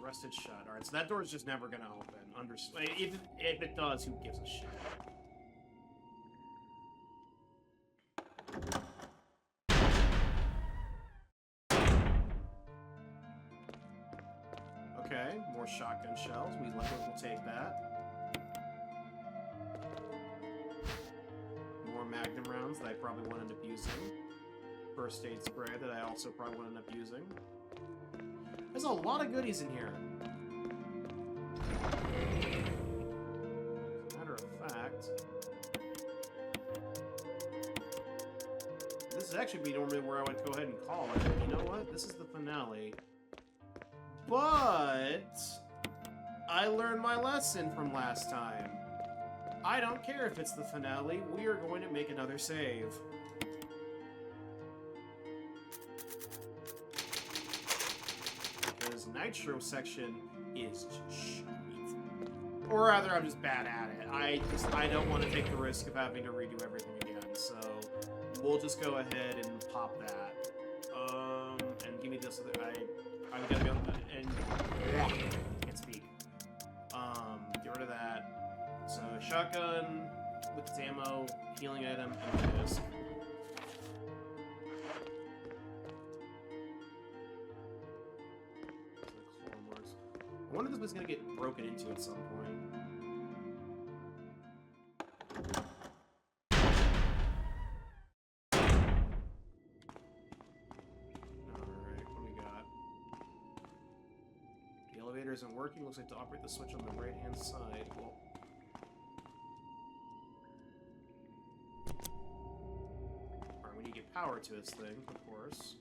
Rusted shut. Alright, so that door is just never gonna open. If it does, who gives a shit? Okay, more shotgun shells. We likely will take that. More magnum rounds that I probably won't end up using. First aid spray that I also probably won't end up using. There's a lot of goodies in here. As a matter of fact, this is actually normally where I would go ahead and call it. You know what? This is the finale. But I learned my lesson from last time. I don't care if it's the finale. We are going to make another save. Because Nitro section is shit. Or rather, I'm just bad at it. I don't want to take the risk of having to redo everything again. So we'll just go ahead and pop that. And give me this other. I'm gonna go and can't speak. Get rid of that. So shotgun with its ammo, healing item, and disc. I wonder if this was gonna get broken into at some point. Alright, what do we got? The elevator isn't working. Looks like to operate the switch on the right-hand side. Well, alright, we need to get power to this thing, of course.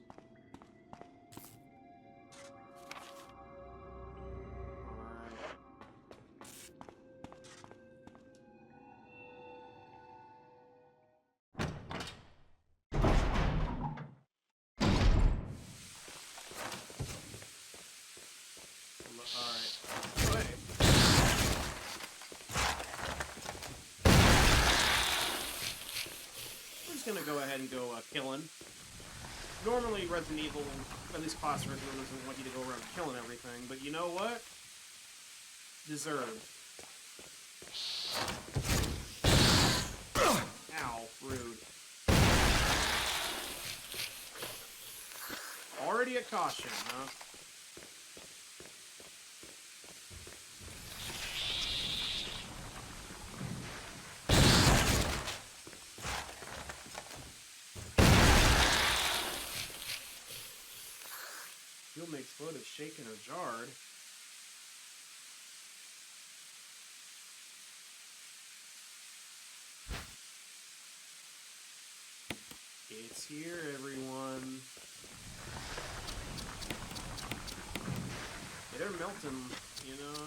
Gonna go ahead and go killing. Normally Resident Evil, at least class Resident Evil, doesn't want you to go around killing everything, but you know what? Deserved. Ow, rude. Already a caution, huh? Fuel may explode if shaken or jarred. It's here, everyone. Yeah, they're melting, you know.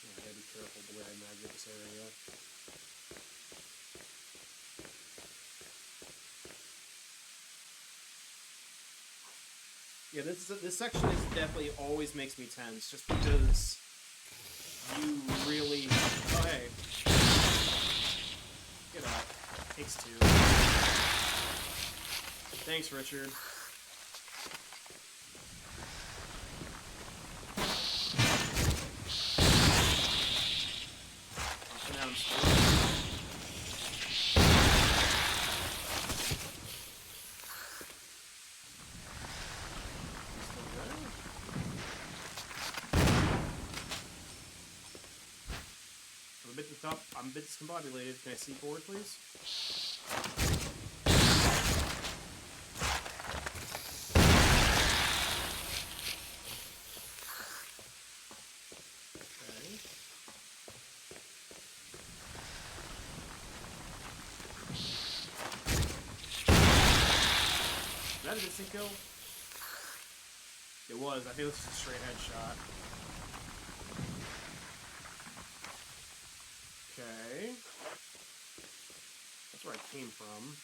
Yeah, I gotta be careful the way I navigate this area. Yeah, this section is definitely always makes me tense, just because you really. Oh hey, get up. Takes two. Thanks, Richard. Up and down. Oh, I'm a bit discombobulated. Can I see forward, please? Okay. Is that a distant kill? It was. I think it was just a straight headshot. Okay. That's where I came from.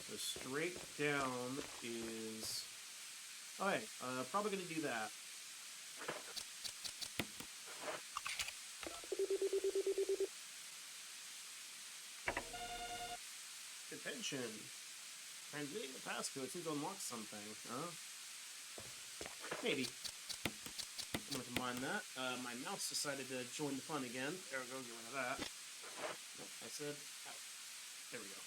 So straight down is... Oh, hey. Probably gonna do that. Attention. Transmitting the passcode seems to unlock something. Huh? Maybe. I'm gonna combine that. My mouse decided to join the fun again. There we go, get rid of that. Nope, I said out. There we go.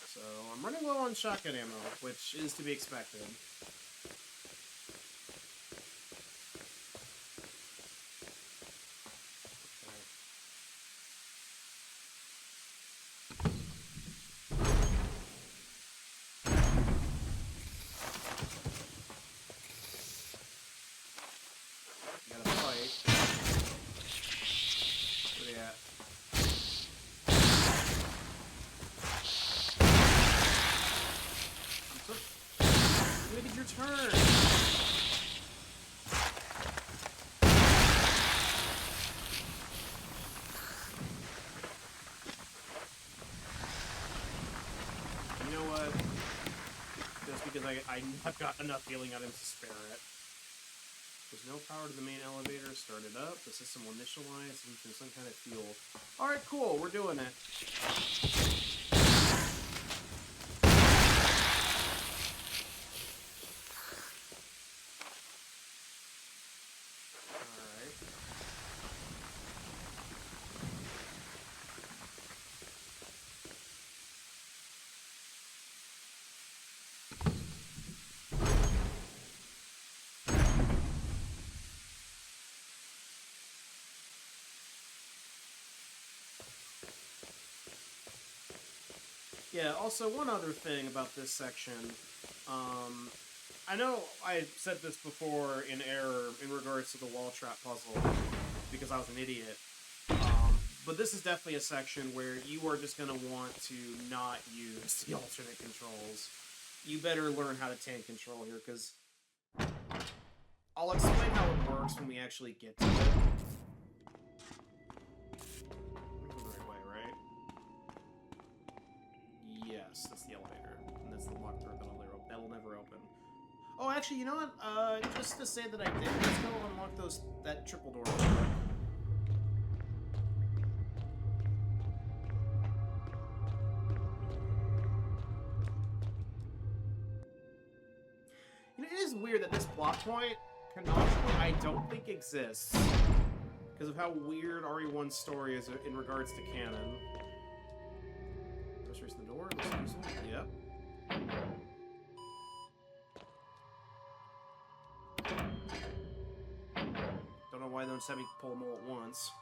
So, I'm running low on shotgun ammo, which is to be expected. Gotta fight. Where they at? I'm so... You waited your turn! You know what? Just because I've got enough healing items to spare it. There's no power to the main elevator. Start it up. The system will initialize into some kind of fuel. Alright, cool. We're doing it. Alright. Yeah, also one other thing about this section. I know I said this before in error in regards to the wall trap puzzle, because I was an idiot. But this is definitely a section where you are just going to want to not use the alternate controls. You better learn how to tank control here, because I'll explain how it works when we actually get to it. Yes, that's the elevator. And that's the locked door that'll never open. Oh, actually, you know what? Just to say that I did, let's go unlock that triple door real quick. You know, it is weird that this plot point, canonically, I don't think exists. Because of how weird RE1's story is in regards to canon. Just raising the door. Yep. Don't know why they don't just have me pull them all at once.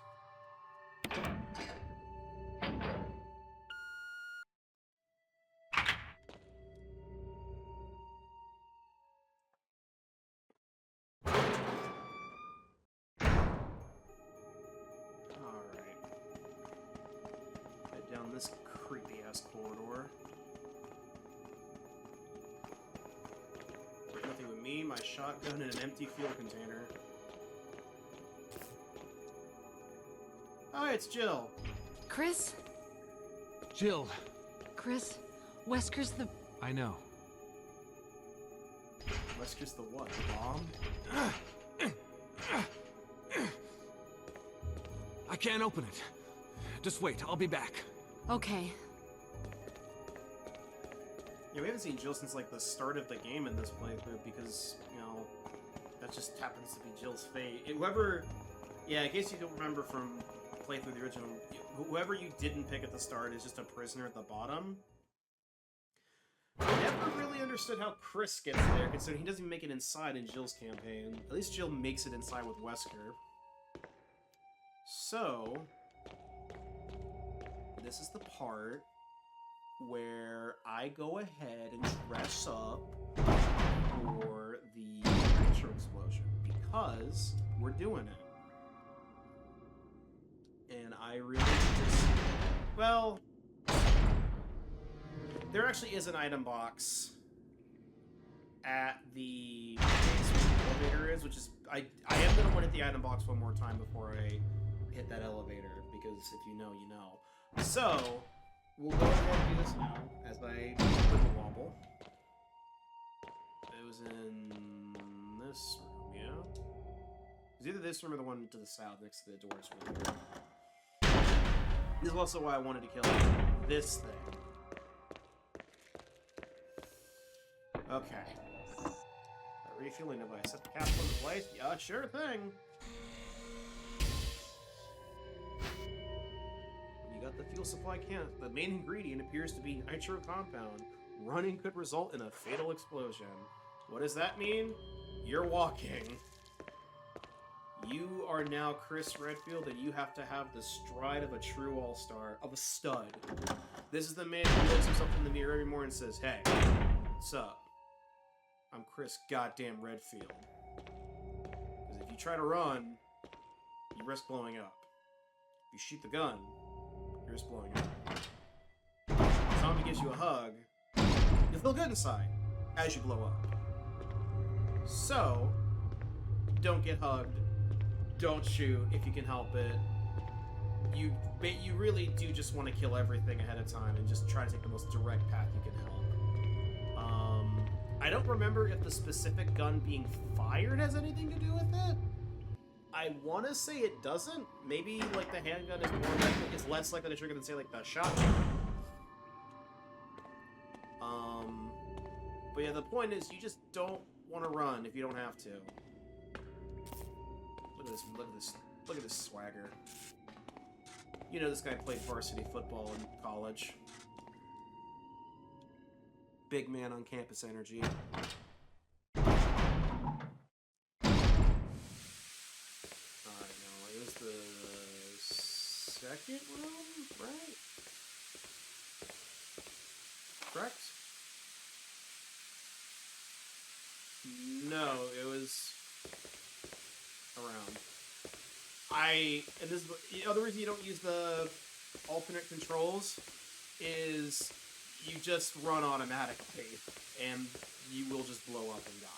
Alright. Head down this creepy-ass corridor. Nothing with me, my shotgun, and an empty fuel container. Oh, it's Jill. Chris? Jill. Chris? Wesker's the... I know. Wesker's the what? The bomb? I can't open it. Just wait, I'll be back. Okay. Yeah, we haven't seen Jill since, like, the start of the game in this playthrough, because, you know, that just happens to be Jill's fate. Yeah, in case you don't remember from playthrough the original, whoever you didn't pick at the start is just a prisoner at the bottom. I never really understood how Chris gets there, considering he doesn't even make it inside in Jill's campaign. At least Jill makes it inside with Wesker. So, this is the part where I go ahead and dress up for the Nitro explosion because we're doing it. And I really just... Well, there actually is an item box at the base where the elevator is, which is... I am going to want to hit the item box one more time before I hit that elevator, because if you know, you know. So, we'll go ahead and do this now, as I wiggle wobble. It was in this room, yeah? It was either this room or the one to the south next to the doors. This is also why I wanted to kill this thing. Okay. Refueling device. Set the capsule into place. Yeah, sure thing. You got the fuel supply can. The main ingredient appears to be nitro compound. Running could result in a fatal explosion. What does that mean? You're walking. You are now Chris Redfield, and you have to have the stride of a true all-star, of a stud. This is the man who looks himself in the mirror every morning and says, "Hey, what's up? I'm Chris goddamn Redfield." Because if you try to run, you risk blowing up. If you shoot the gun, you risk blowing up. If zombie gives you a hug, you'll feel good inside as you blow up. So, don't get hugged. Don't shoot if you can help it. You really do just want to kill everything ahead of time and just try to take the most direct path you can help. I don't remember if the specific gun being fired has anything to do with it. I want to say it doesn't. Maybe like the handgun is more likely, it's less likely to trigger than say like the shotgun. But yeah, the point is you just don't want to run if you don't have to. Look at this! Look at this! Look at this swagger. You know this guy played varsity football in college. Big man on campus energy. Alright, now, it was the second room, right? Correct? No, it was around. And this is the other reason you don't use the alternate controls is you just run automatically, and you will just blow up and die.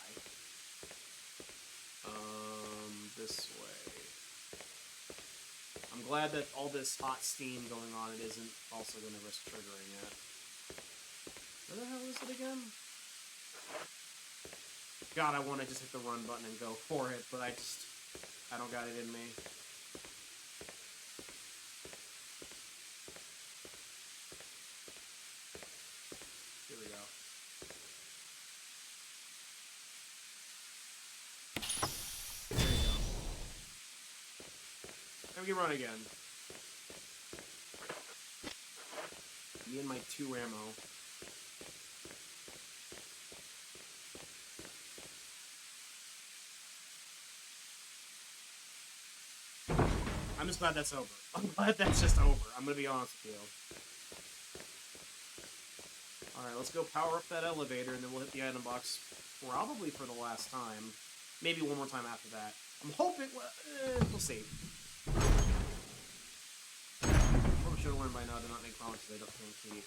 This way. I'm glad that all this hot steam going on, it isn't also going to risk triggering it. Where the hell is it again? God, I want to just hit the run button and go for it, but I don't got it in me. We can run again. Me and my 2 ammo. I'm just glad that's over. I'm glad that's just over. I'm gonna be honest with you. Alright, let's go power up that elevator and then we'll hit the item box probably for the last time. Maybe one more time after that. I'm hoping... we'll see. Should have learned by now to not make promises they don't keep.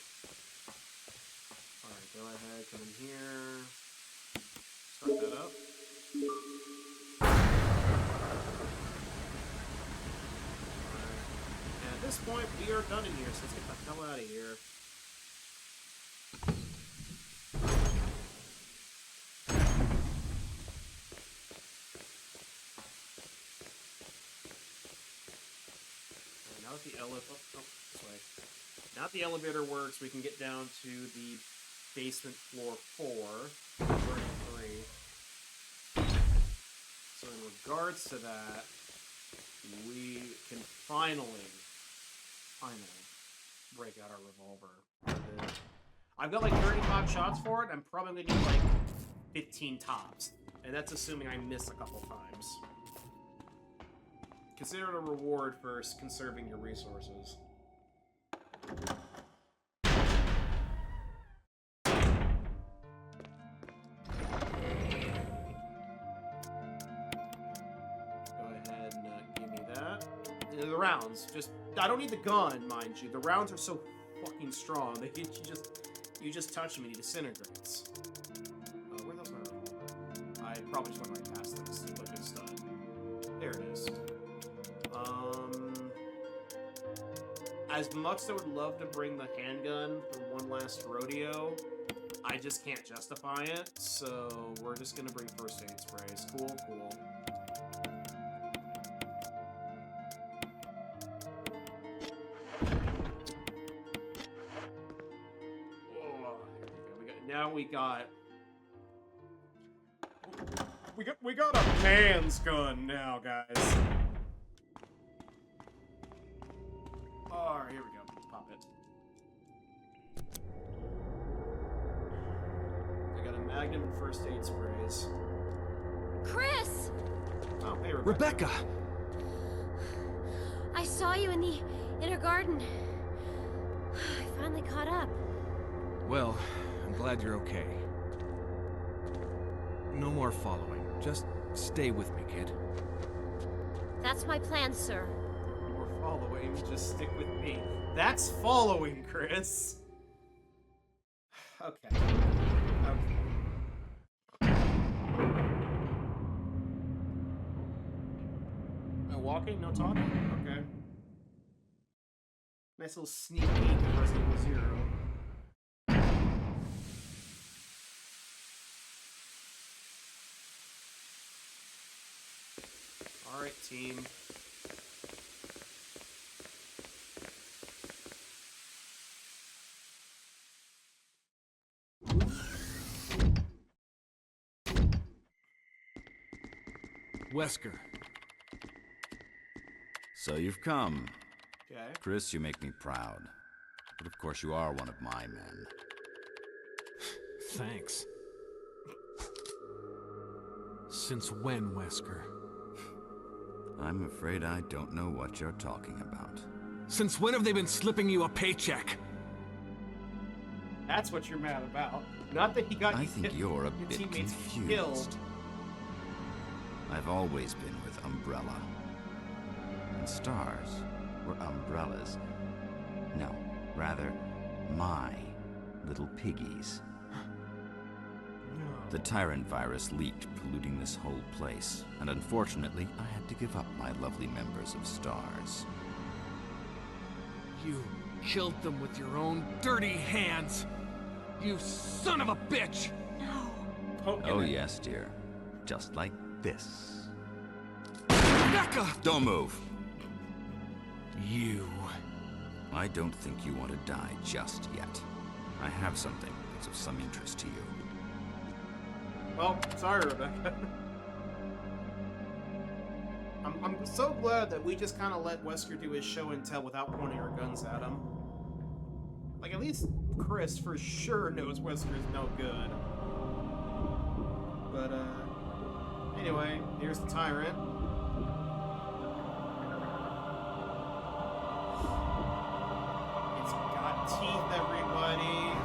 Alright, go ahead, come in here. Start that up. Alright. And at this point, we are done in here, so let's get the hell out of here. Now that the Now that the elevator works, we can get down to the basement floor 4, burning 3. So in regards to that, we can finally break out our revolver. I've got like 35 shots for it. I'm probably gonna need like 15 tops, and that's assuming I miss a couple times. Consider it a reward for conserving your resources. ahead and give me that. The rounds, I don't need the gun, mind you. The rounds are so fucking strong. You just touch them and he disintegrates. Where those are? I probably just went right past them. This is like a stud. There it is. As much as I would love to bring the handgun for one last rodeo, I just can't justify it, so we're just gonna bring first aid sprays. Cool, cool. We got a man's gun now, guys. Alright, here we go. Pop it. I got a magnum and first aid sprays. Chris! Oh, hey, Rebecca! I saw you in the inner garden. I finally caught up. Well, I'm glad you're okay. No more following. Just stay with me, kid. That's my plan, sir. More following, just stick with me. That's following, Chris. Okay. No walking, no talking? Okay. Nice little sneak peek of Resident Evil 0. Alright, team. Wesker. So you've come. Okay. Chris, you make me proud. But of course you are one of my men. Thanks. Since when, Wesker? I'm afraid I don't know what you're talking about. Since when have they been slipping you a paycheck? That's what you're mad about. Not that he got I think you're a your bit teammates confused. killed. I've always been with Umbrella. And stars were umbrellas. No, rather, my little piggies. The Tyrant virus leaked, polluting this whole place, and unfortunately, I had to give up my lovely members of Stars. You killed them with your own dirty hands! You son of a bitch! Oh yes, dear. Just like this. Rebecca! Don't move! You... I don't think you want to die just yet. I have something that's of some interest to you. Well, sorry, Rebecca. I'm so glad that we just kind of let Wesker do his show and tell without pointing our guns at him. Like, at least Chris for sure knows Wesker's no good. But, anyway, here's the Tyrant. It's got teeth, everybody.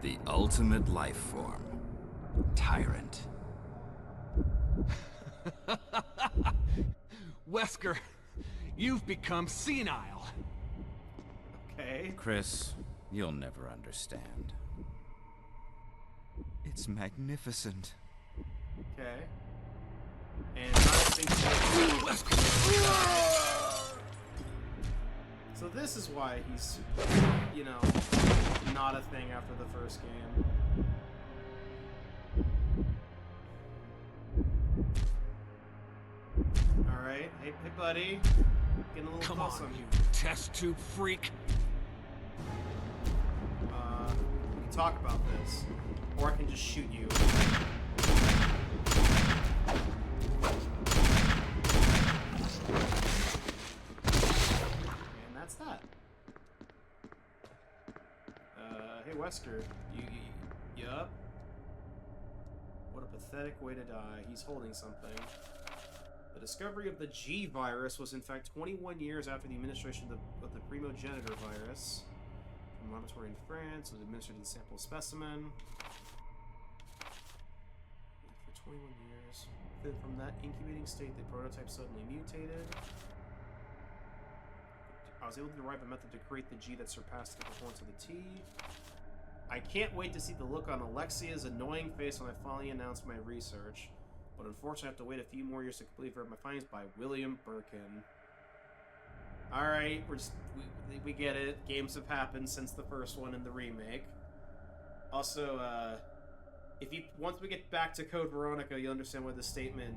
The ultimate life form. Tyrant. Wesker, you've become senile. Okay. Chris, you'll never understand. It's magnificent. Okay. And I think so this is why he's, you know, not a thing after the first game. Alright, hey buddy. Getting a little Come close on, on you test tube freak. We can talk about this. Or I can just shoot you. And that's that. Hey Wesker, you up? Pathetic way to die. He's holding something. The discovery of the G virus was in fact 21 years after the administration of the primogenitor virus. From a laboratory in France, was administered to the sample specimen. For 21 years. Then from that incubating state, the prototype suddenly mutated. I was able to derive a method to create the G that surpassed the performance of the T. I can't wait to see the look on Alexia's annoying face when I finally announce my research. But unfortunately, I have to wait a few more years to complete my findings by William Birkin. Alright, we get it. Games have happened since the first one in the remake. Also, once we get back to Code Veronica, you'll understand why this statement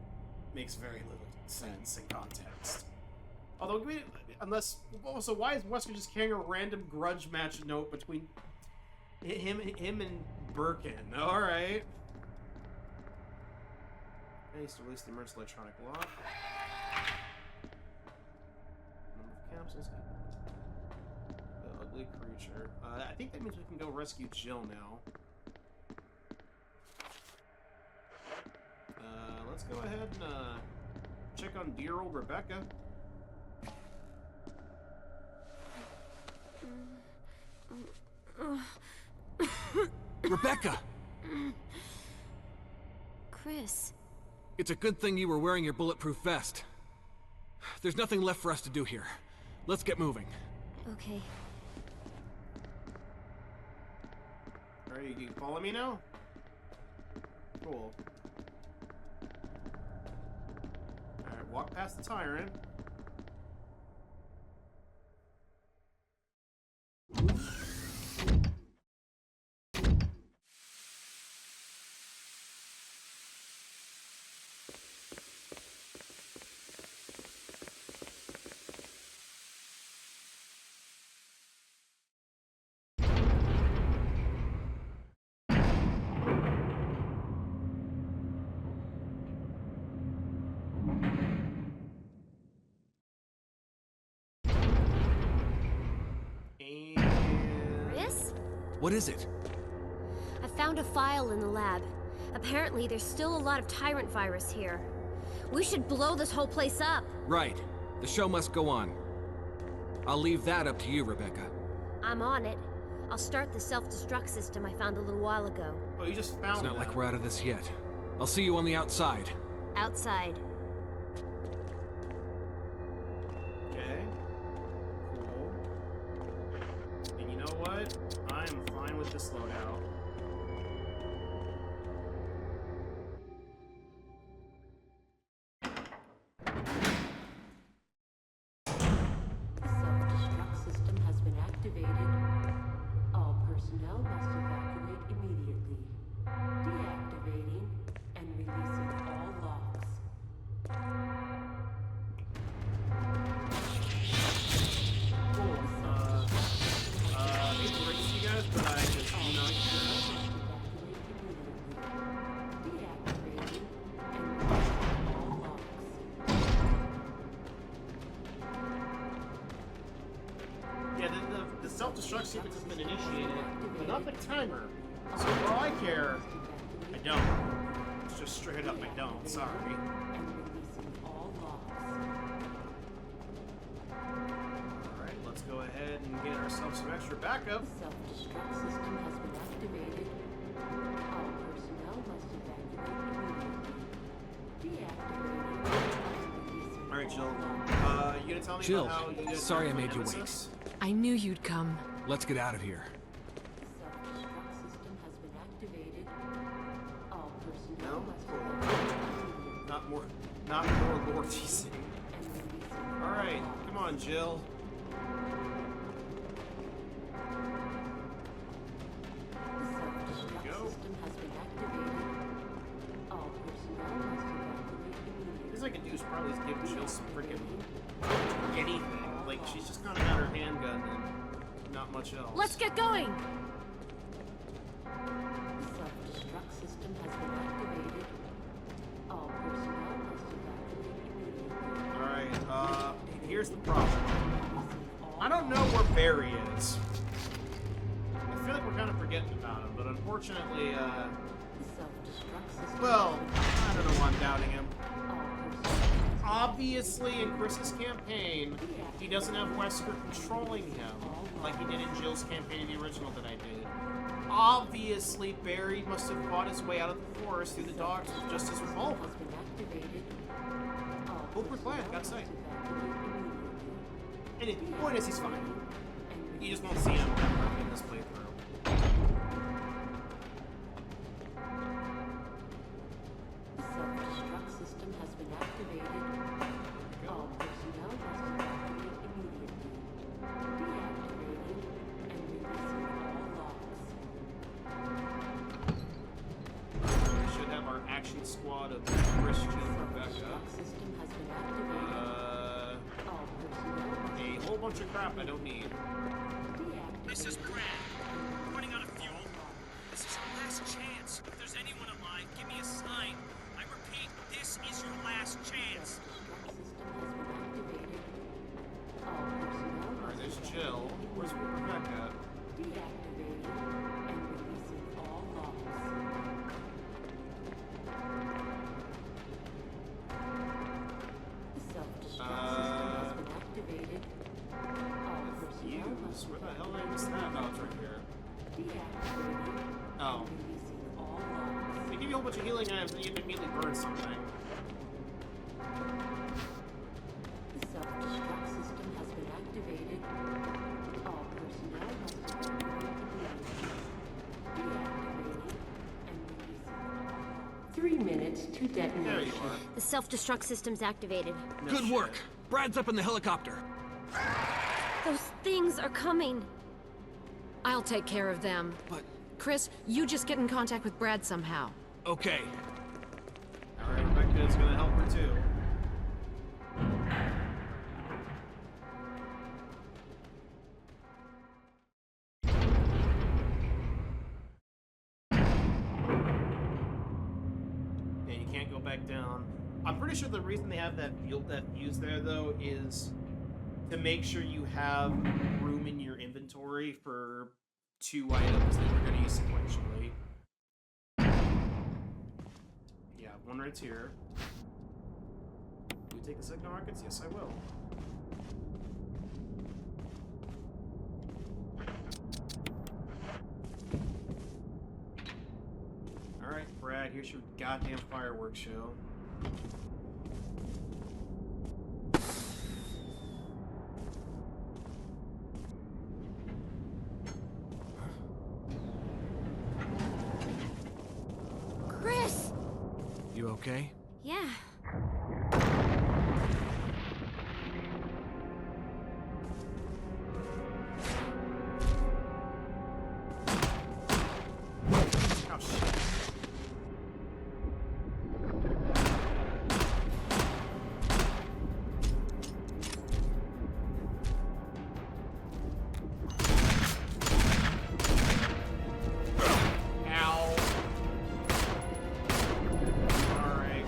makes very little sense in context. Although, so why is Wesker just carrying a random grudge match note between him and Birkin? Alright. I used to release the emergency electronic lock. Number of capsules. The ugly creature. I think that means we can go rescue Jill now. Let's go ahead and check on dear old Rebecca. Rebecca! Chris. It's a good thing you were wearing your bulletproof vest. There's nothing left for us to do here. Let's get moving. Okay. Alright, you follow me now? Cool. Alright, walk past the tyrant. Chris? What is it? I found a file in the lab. Apparently, there's still a lot of tyrant virus here. We should blow this whole place up. Right. The show must go on. I'll leave that up to you, Rebecca. I'm on it. I'll start the self-destruct system I found a little while ago. Oh, you just found It's not that. like we're out of this yet. I'll see you on the outside. Outside. Okay. Cool. And you know what? I'm fine with this loadout. Self-destruct system has been activated. All personnel must evacuate immediately. Deactivating and releasing all locks. Cool. I hate to race you guys, but I just do not care. Deactivating and releasing all locks. Yeah, the self-destruct sequence has been initiated, but not the timer. So for all I care, I don't. It's just straight up I don't. Sorry. And releasing all locks. Alright, let's go ahead and get ourselves some extra backup. Self-destruct system has been activated. All personnel must evacuate immediately. Deactivating and releasing Alright, Jill. all locks. You gonna tell me Jill, about how you guys sorry I met made you wait. Nemesis? I knew you'd come. Let's get out of here. Self-destruct system has been activated. All personnel No? must evacuate immediately. Not more lore teasing. And releasing Alright, all come on, Jill. The self-destruct Go. system has been activated. All personnel must evacuate immediately. This I could do is probably give Jill some freaking anything. Like, she's just kind of got her handgun and not much else. Let's get going! The self-destruct system has been activated. All personnel must evacuate immediately. Alright, here's the problem. Releasing all I don't know where Barry is. I feel like we're kind of forgetting about him, but unfortunately, The Self-destruct system. Well, I don't know why I'm doubting him. All personnel. Obviously, in Chris's campaign, he doesn't have Wesker controlling him like he did in Jill's campaign in the original that I did. Obviously, Barry must have fought his way out of the forest through the docks with just his revolver. Has been activated. All Foolproof plan, personnel gotta say. must evacuate immediately. And the point is, he's fine. And You just won't see him ever in this playthrough. the self-destruct system has been activated. All personnel must evacuate immediately. Deactivating and releasing all locks. We should have our action squad of Christian and Rebecca. Self-destruct system has been activated. All personnel must A whole bunch of crap I don't need. deactivate. This is Brad. Running out of fuel. This is our last chance. If there's anyone alive, give me a sign. I repeat, this is your last chance. Self-destruct system has been activated. All personnel Alright, must there's evacuate Jill. Where's Rebecca? Deactivating and releasing all locks. The self-destruct system has been activated. All personnel Fuse? must Where the hell did I miss that? Oh, it's right here. deactivating Oh. and releasing all locks. They give you a whole bunch of healing items and you can immediately burn something. The self-destruct system has been activated. All personnel must evacuate immediately. Deactivating and releasing all locks. 3 minutes to There you detonation. are. The self-destruct system's activated. No Good shit. work. Brad's up in the helicopter. Those things are coming. I'll take care of them. But, Chris, you just get in contact with Brad somehow. okay. Alright, Rebecca's gonna help her too. Yeah, you can't go back down. I'm pretty sure the reason they have that fuse there though is to make sure you have room in your inventory for 2 items that you're gonna use sequentially. Yeah, one right here. Do we take the signal rockets? Yes, I will. Alright, Brad, here's your goddamn fireworks show. Chris! You okay? Yeah. Oh, shit. Ow. Alright.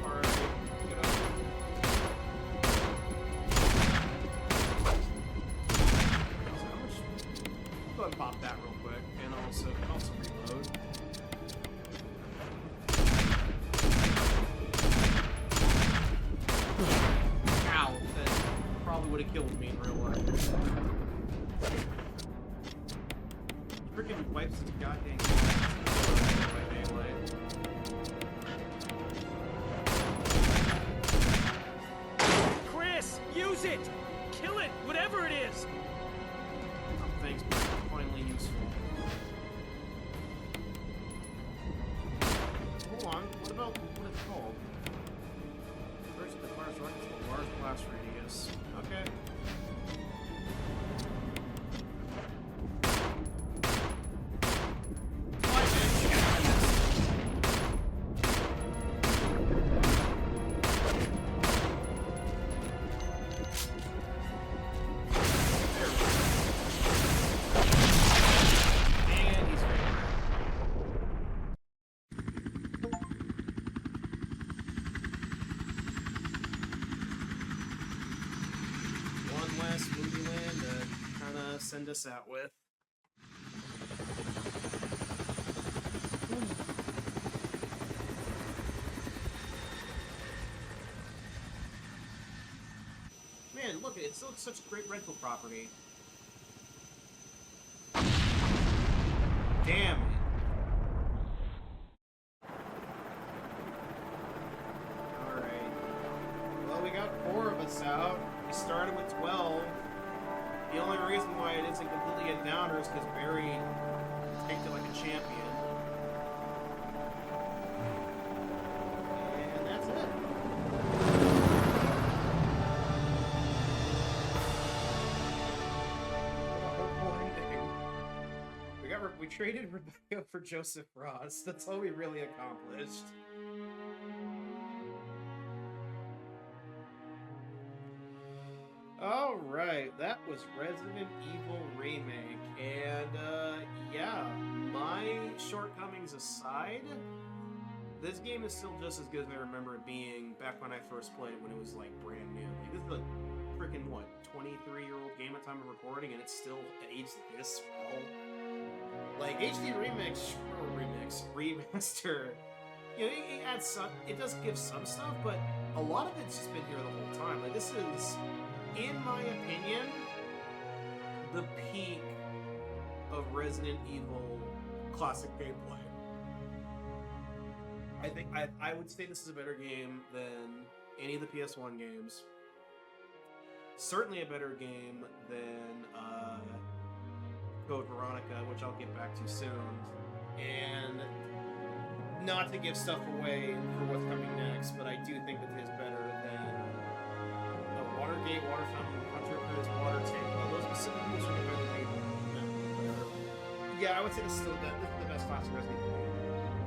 Alright. Get up. So how much? Go ahead and pop that real quick, and also reload. Ow! That probably would have killed me in real life. Freaking wipes his goddamn melee. Chris, use it! Kill it, whatever it is! Oh, thanks, finally useful. Hold on, what about what it's called? First, the fires rockets with a large blast radius. Okay. Fly, bitch. There we go. And he's gone. One last movie land to kind of send us out with. it's still such a great rental property. Damn it. Alright. Well, we got 4 of us out. We started with 12. The only reason why it isn't completely a downer is because Barry takes it like a champion. And that's it. We traded Rebecca for Joseph Ross. That's all we really accomplished. Alright, that was Resident Evil Remake. And, yeah, my shortcomings aside, this game is still just as good as I remember it being back when I first played, when it was, like, brand new. Like, this is a freaking, what, 23-year-old game at time of recording, and it's still aged this well. Like, HD remaster, you know, it adds some, it does give some stuff, but a lot of it's just been here the whole time. Like, this is, in my opinion, the peak of Resident Evil classic gameplay. I think, I would say this is a better game than any of the PS1 games. Certainly a better game than, Code Veronica, which I'll get back to soon, and not to give stuff away for what's coming next, but I do think that it is better than the Watergate, Water Fountain, Hunter Cruz, Water Tank. Well, those specific moves are better than yeah, I would say this is the best classic Resident Evil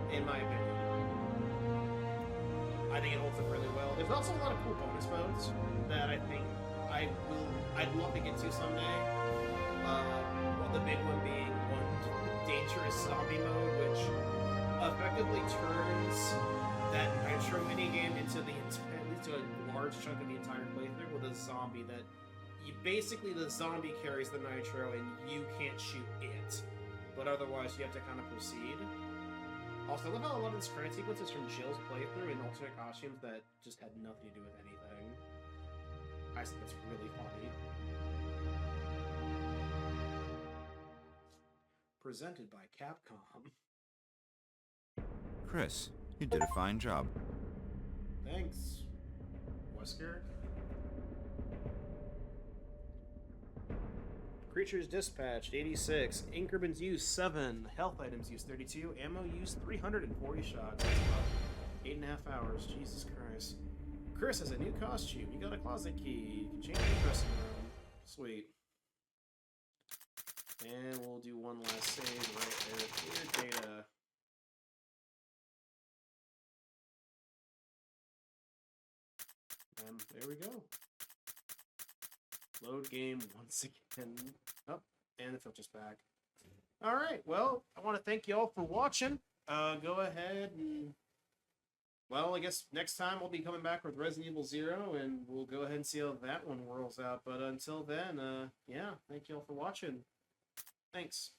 game, in my opinion. I think it holds up really well. There's also a lot of cool bonus modes that I think I'd love to get to someday. Well, the big one being one dangerous zombie mode, which effectively turns that Nitro minigame into a large chunk of the entire playthrough with a zombie that basically the zombie carries the Nitro and you can't shoot it, but otherwise you have to kind of proceed. Also, I love how a lot of this credit sequence is from Jill's playthrough in alternate costumes that just had nothing to do with anything. I think that's really funny. Presented by Capcom. Chris, you did a fine job. Thanks, Wesker. Creatures dispatched 86, increments used 7, health items used 32, ammo used 340 shots. That's about 8.5 hours. Jesus Christ. Chris has a new costume. You got a closet key. You can change your dressing room. Sweet. And we'll do one last save right there. Clear data. And there we go. Load game once again. Oh, and the filter's back. Alright, well, I want to thank you all for watching. Go ahead and... Well, I guess next time we'll be coming back with Resident Evil 0, and we'll go ahead and see how that one whirls out. But until then, yeah, thank you all for watching. Thanks.